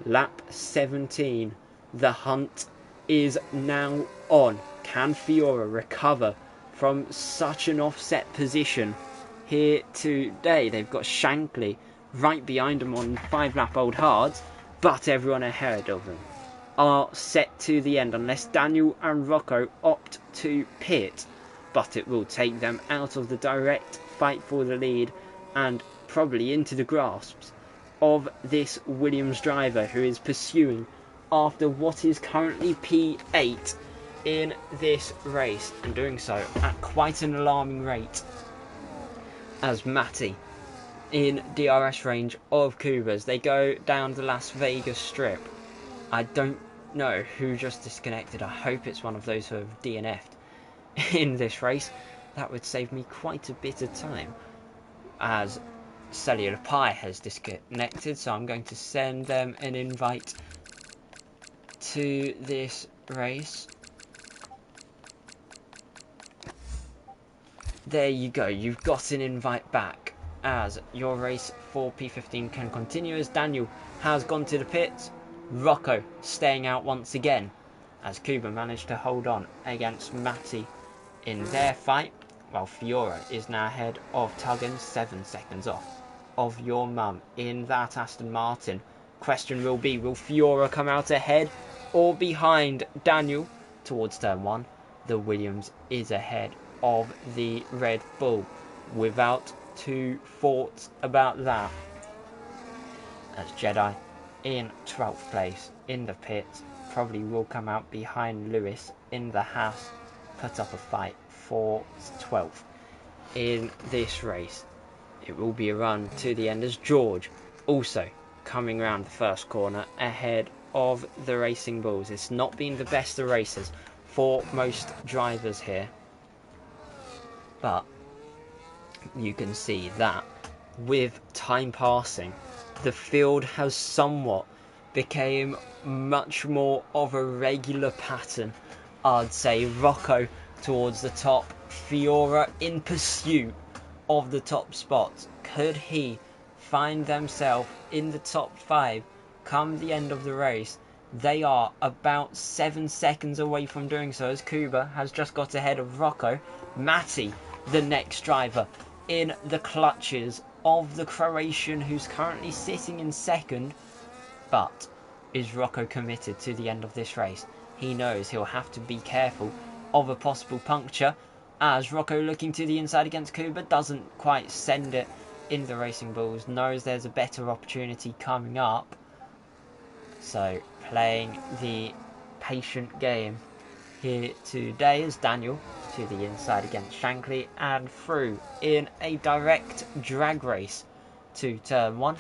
Lap 17. The hunt is now on. Can Fiora recover from such an offset position here today? They've got Shankly right behind them on 5-lap-old hards, but everyone ahead of them are set to the end unless Daniel and Rocco opt to pit. But it will take them out of the direct fight for the lead and probably into the grasps of this Williams driver, who is pursuing after what is currently P8 in this race, and doing so at quite an alarming rate, as Matty in DRS range of Kuba's. They go down the Las Vegas strip. I don't know who just disconnected. I hope it's one of those who have DNF'd in this race. That would save me quite a bit of time, as Cellular Pie has disconnected, so I'm going to send them an invite to this race. There you go, you've got an invite back, as your race for P15 can continue, as Daniel has gone to the pits. Rocco staying out once again, as Kuba managed to hold on against Matty in their fight, while Fiora is now ahead of Tuggan, 7 seconds off of your mum in that Aston Martin. Question will be, will Fiora come out ahead or behind Daniel towards turn 1? The Williams is ahead of the Red Bull, without two thoughts about that, as Jedi in 12th place in the pits probably will come out behind Lewis in the Haas, put up a fight for 12th in this race. It will be a run to the end, as George also coming around the first corner ahead of the Racing Bulls. It's not been the best of races for most drivers here, but you can see that with time passing the field has somewhat became much more of a regular pattern. I'd say Rocco towards the top, Fiora in pursuit of the top spots. Could he find themselves in the top 5 come the end of the race? They are about 7 seconds away from doing so, as Kuba has just got ahead of Rocco. Matty, the next driver, in the clutches of the Croatian, who's currently sitting in second. But is Rocco committed to the end of this race? He knows he'll have to be careful of a possible puncture, as Rocco, looking to the inside against Kuba, doesn't quite send it in the Racing Bulls, knows there's a better opportunity coming up. So, playing the patient game here today is Daniel to the inside against Shankly and through in a direct drag race to turn 1.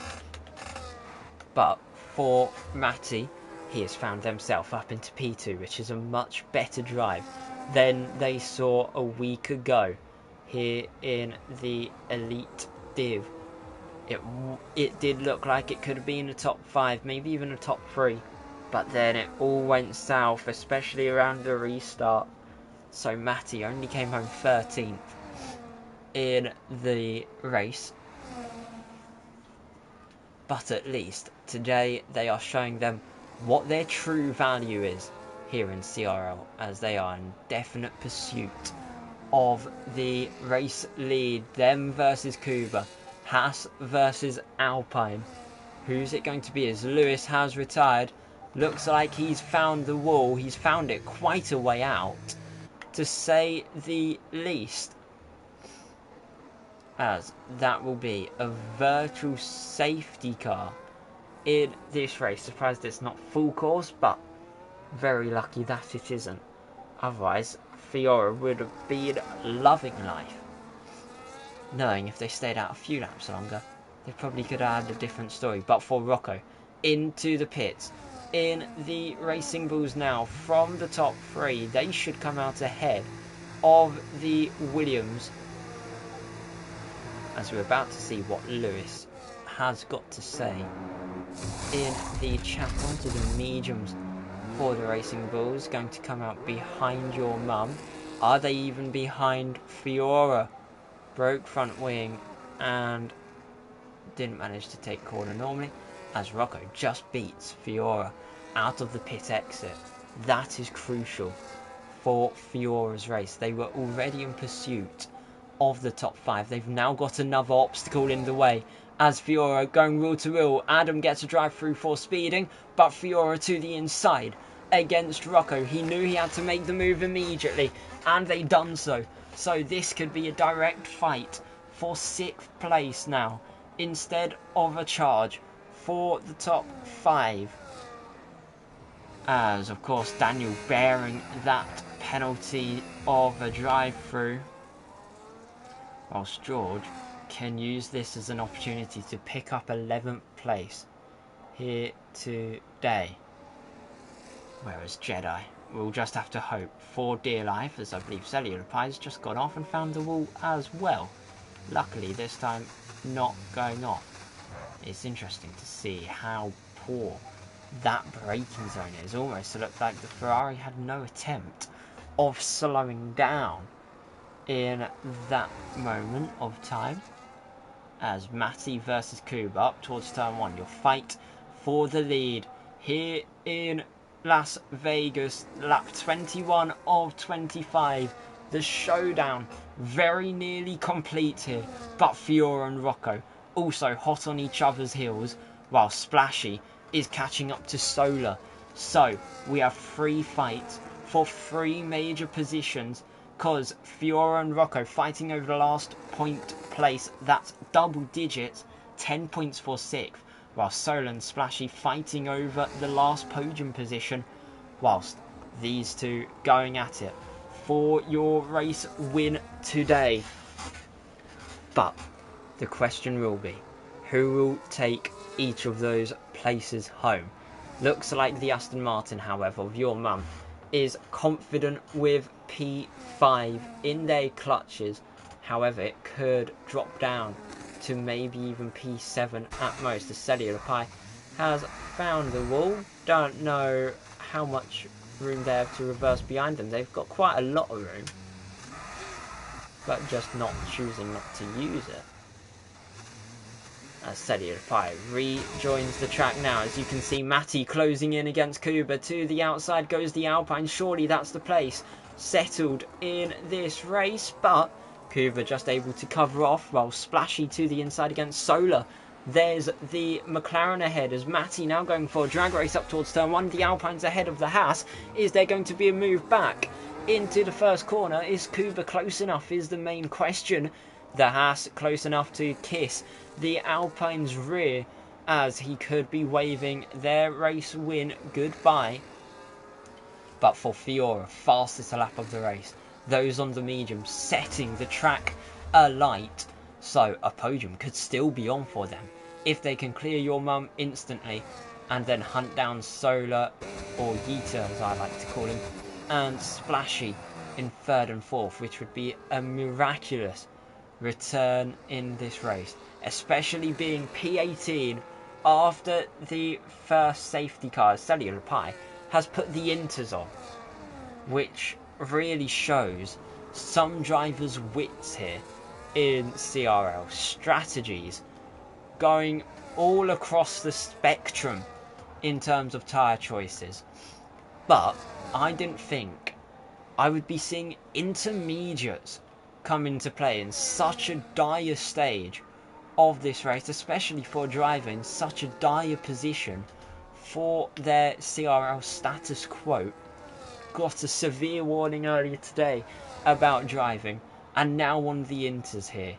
But for Matty, he has found himself up into P2, which is a much better drive than they saw a week ago here in the Elite Div. It did look like it could have been a top 5, maybe even a top 3, but then it all went south, especially around the restart. So Matty only came home 13th in the race. But at least today they are showing them what their true value is here in CRL, as they are in definite pursuit of the race lead. Them versus Kuba, Haas versus Alpine. Who's it going to be, as Lewis has retired? Looks like he's found the wall. He's found it quite a way out, to say the least, as that will be a virtual safety car in this race. Surprised it's not full course, but very lucky that it isn't. Otherwise, Fiora would have been loving life, knowing if they stayed out a few laps longer, they probably could have had a different story. But for Rocco, into the pits, in the Racing Bulls now, from the top 3, they should come out ahead of the Williams, as we're about to see what Lewis has got to say in the chat. Onto the mediums for the Racing Bulls, going to come out behind your mum. Are they even behind Fiora? Broke front wing and didn't manage to take corner normally, as Rocco just beats Fiora out of the pit exit. That is crucial for Fiora's race. They were already in pursuit of the top 5. They've now got another obstacle in the way, as Fiora going wheel to wheel. Adam gets a drive through for speeding, but Fiora to the inside against Rocco. He knew he had to make the move immediately, and they done so. So this could be a direct fight for 6th place now, instead of a charge for the top 5. As, of course, Daniel bearing that penalty of a drive-through, whilst George can use this as an opportunity to pick up 11th place here today. Whereas Jedi will just have to hope for dear life, as I believe Cellular Pie's just gone off and found the wall as well. Luckily, this time not going off. It's interesting to see how poor that braking zone is. Almost looked like the Ferrari had no attempt of slowing down in that moment of time. As Matty versus Kuba up towards turn 1. Your fight for the lead here in Las Vegas, lap 21 of 25. The showdown very nearly complete here, but Fiora and Rocco also hot on each other's heels, while Splashy is catching up to Solar. So we have 3 fights for 3 major positions, because Fiora and Rocco fighting over the last point place. That's double digits, 10 points for 6th, while Solar and Splashy fighting over the last podium position, whilst these two going at it for your race win today. But the question will be, who will take each of those places home? Looks like the Aston Martin, however, of your mum, is confident with P5 in their clutches. However, it could drop down to maybe even P7 at most. The Cellular Pie has found the wall. Don't know how much room they have to reverse behind them. They've got quite a lot of room, but just not choosing not to use it. As Cellular Pie rejoins the track now. As you can see, Matty closing in against Kuba. To the outside goes the Alpine. Surely that's the place settled in this race, but Kuba just able to cover off, while Splashy to the inside against Solar. There's the McLaren ahead as Matty now going for a drag race up towards turn 1. The Alpine's ahead of the Haas. Is there going to be a move back into the first corner? Is Kuba close enough is the main question. The Haas close enough to kiss the Alpine's rear, as he could be waving their race win goodbye. But for Fiora, fastest lap of the race. Those on the medium setting the track alight. So a podium could still be on for them if they can clear your mum instantly and then hunt down Solar, or Yeeta as I like to call him, and Splashy in third and fourth, which would be a miraculous return in this race, especially being P18 after the first safety car, Cellular Pie, has put the inters on, which really shows some drivers' wits here in CRL. Strategies going all across the spectrum in terms of tyre choices. But I didn't think I would be seeing intermediates come into play in such a dire stage of this race, especially for a driver in such a dire position for their CRL status quo. Got a severe warning earlier today about driving, and now one of the inters here.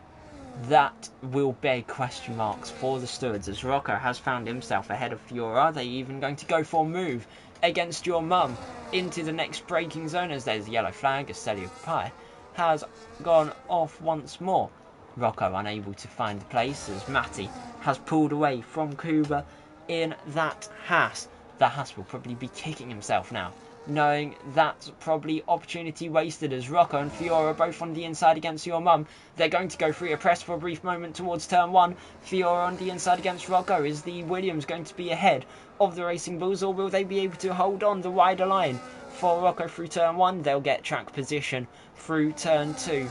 That will beg question marks for the stewards, as Rocco has found himself ahead of Fiora. Are they even going to go for a move against your mum into the next braking zone? As there's the yellow flag, as Cellular Pie has gone off once more. Rocco unable to find the place as Matty has pulled away from Kuba in that Haas. The Haas will probably be kicking himself now, knowing that's probably opportunity wasted, as Rocco and Fiora both on the inside against your mum. They're going to go free a press for a brief moment towards turn 1. Fiora on the inside against Rocco. Is the Williams going to be ahead of the Racing Bulls, or will they be able to hold on the wider line for Rocco through turn 1? They'll get track position through turn 2.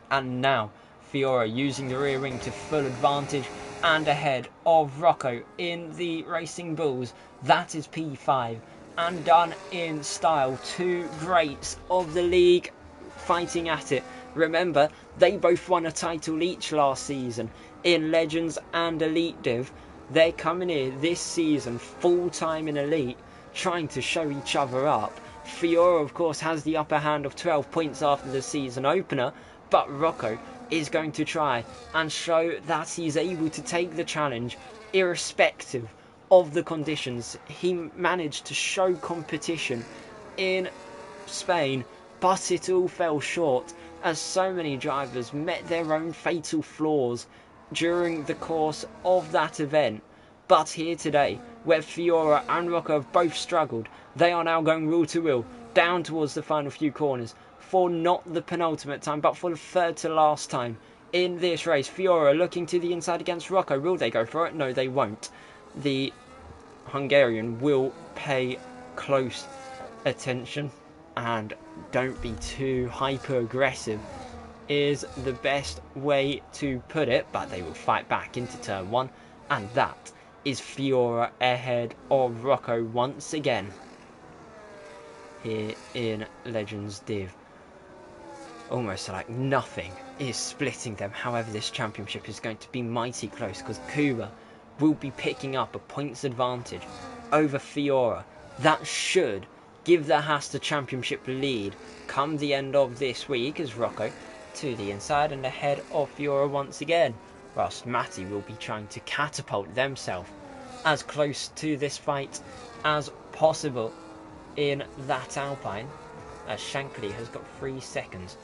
And now Fiora using the rear wing to full advantage and ahead of Rocco in the Racing Bulls. That is P5. And done in style. Two greats of the league fighting at it. Remember, they both won a title each last season in Legends and Elite Div. They're coming here this season full time in Elite, trying to show each other up. Fiora, of course, has the upper hand of 12 points after the season opener, but Rocco is going to try and show that he's able to take the challenge irrespective of the conditions. He managed to show competition in Spain, but it all fell short as so many drivers met their own fatal flaws during the course of that event. But here today, where Fiora and Rocco have both struggled, they are now going wheel to wheel down towards the final few corners for not the penultimate time, but for the third to last time in this race. Fiora looking to the inside against Rocco. Will they go for it? No, they won't. The Hungarian will pay close attention and don't be too hyper aggressive is the best way to put it, but they will fight back into turn 1, and that is Fiora ahead of Rocco once again here in Legends Div. Almost like nothing is splitting them. However, this championship is going to be mighty close, because Kuba will be picking up a points advantage over Fiora. That should give the Haas the championship lead come the end of this week, as Rocco to the inside and ahead of Fiora once again, whilst Matty will be trying to catapult themselves as close to this fight as possible in that Alpine, as Shankly has got 3 seconds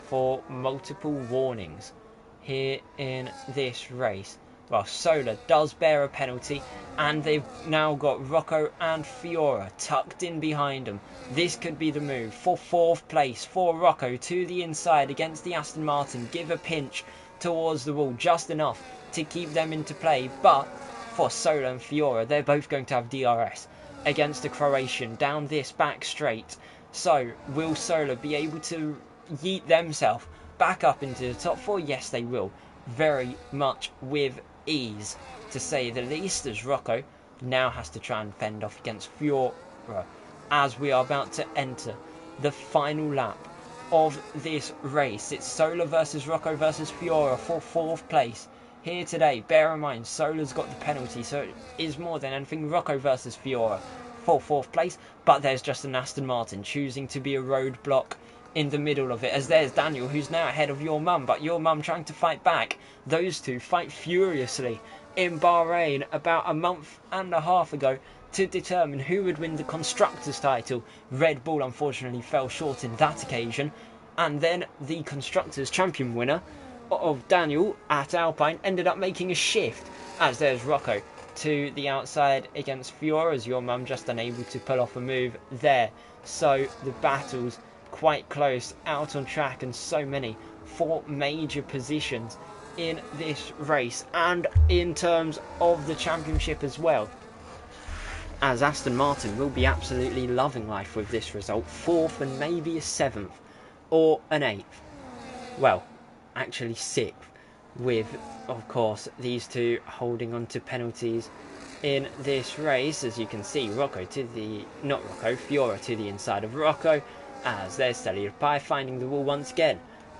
for multiple warnings here in this race, while Solar does bear a penalty, and they've now got Rocco and Fiora tucked in behind them. This could be the move for 4th place for Rocco to the inside against the Aston Martin. Give a pinch towards the wall, just enough to keep them into play. But for Sola and Fiora, they're both going to have DRS against the Croatian down this back straight. So will Sola be able to yeet themselves back up into the top 4? Yes, they will. Very much with ease, to say the least, as Rocco now has to try and fend off against Fiora as we are about to enter the final lap of this race. It's Sola versus Rocco versus Fiora for 4th place here today. Bear in mind, Sola's got the penalty, so it is more than anything Rocco versus Fiora for 4th place. But there's just an Aston Martin choosing to be a roadblock in the middle of it, as there's Daniel, who's now ahead of Your Mum, but Your Mum trying to fight back. Those two fight furiously in Bahrain about a month and a half ago to determine who would win the Constructors' title. Red Bull unfortunately fell short in that occasion, and then the Constructors' champion winner of Daniel at Alpine ended up making a shift, as there's Rocco to the outside against Fiora, as Your Mum just unable to pull off a move there. So the battle's quite close out on track, and so many for major positions in this race and in terms of the championship as well, as Aston Martin will be absolutely loving life with this result. 4th and maybe a 7th or an 8th. Well, actually 6th, with of course these two holding on to penalties in this race. As you can see, Fiora to the inside of Rocco, as there's Steliopie finding the wall once again.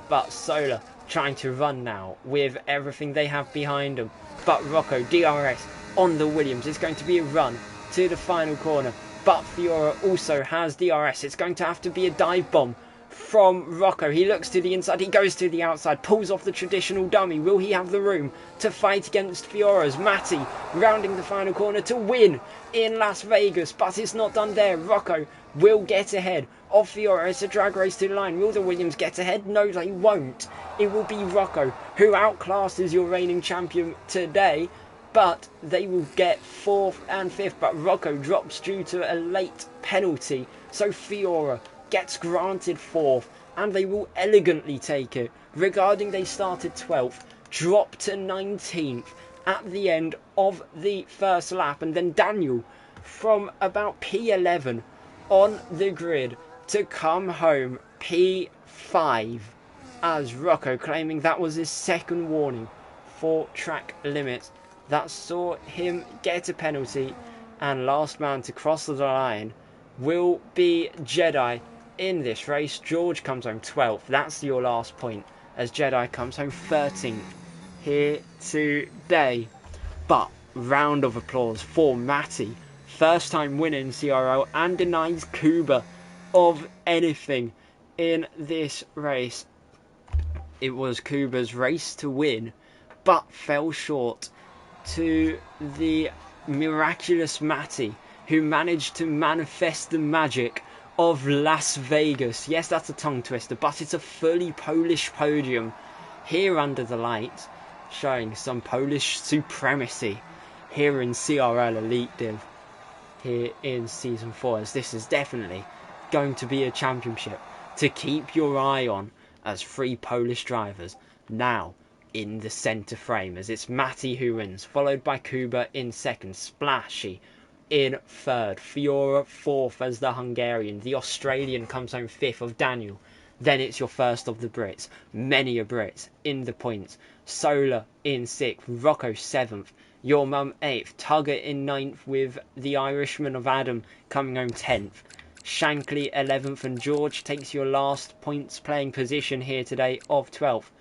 But Sola trying to run now with everything they have behind them. But Rocco, DRS on the Williams. It's going to be a run to the final corner. But Fiora also has DRS. It's going to have to be a dive bomb from Rocco. He looks to the inside. He goes to the outside. Pulls off the traditional dummy. Will he have the room to fight against Fiora's Matty rounding the final corner to win in Las Vegas? But it's not done there. Rocco will get ahead of Fiora. It's a drag race to the line. Will the Williams get ahead? No, they won't. It will be Rocco who outclasses your reigning champion today, but they will get 4th and 5th. But Rocco drops due to a late penalty, so Fiora gets granted 4th, and they will elegantly take it. Regarding they started 12th, drop to 19th at the end of the first lap, and then Daniel from about P11 on the grid to come home P5, as Rocco claiming that was his 2nd warning for track limits that saw him get a penalty. And last man to cross the line will be Jedi in this race. George comes home 12th. That's your last point, as Jedi comes home 13th here today. But round of applause for Matty, first time winner in CRL, and denies Kuba of anything in this race. It was Kuba's race to win, but fell short to the miraculous Matty, who managed to manifest the magic of Las Vegas. Yes, that's a tongue twister, but it's a fully Polish podium here under the lights, showing some Polish supremacy here in CRL Elite Div here in Season 4, as this is definitely going to be a championship to keep your eye on, as 3 Polish drivers now in the centre frame, as it's Matty who wins, followed by Kuba in 2nd, Splashy in 3rd, Fiora 4th as the Hungarian. The Australian comes home 5th of Daniel. Then it's your first of the Brits, many a Brit in the points. Sola in 6th, Rocco 7th, Your Mum 8th, Tugger in 9th, with the Irishman of Adam coming home 10th. Shankly 11th, and George takes your last points playing position here today of 12th.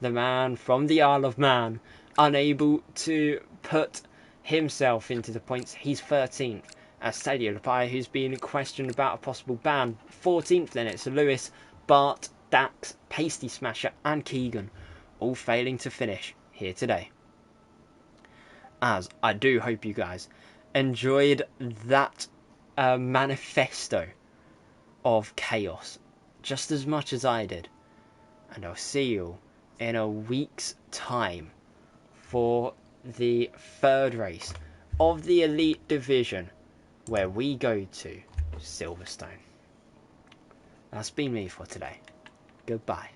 The man from the Isle of Man, unable to put himself into the points, he's 13th. As Stadio Lapai, who's been questioned about a possible ban, 14th. Then it's Lewis, Bart, Dax, Pasty Smasher and Keegan, all failing to finish here today. As I do hope you guys enjoyed that manifesto of chaos just as much as I did, and I'll see you in a week's time for the 3rd race of the Elite Division, where we go to Silverstone. That's been me for today. Goodbye.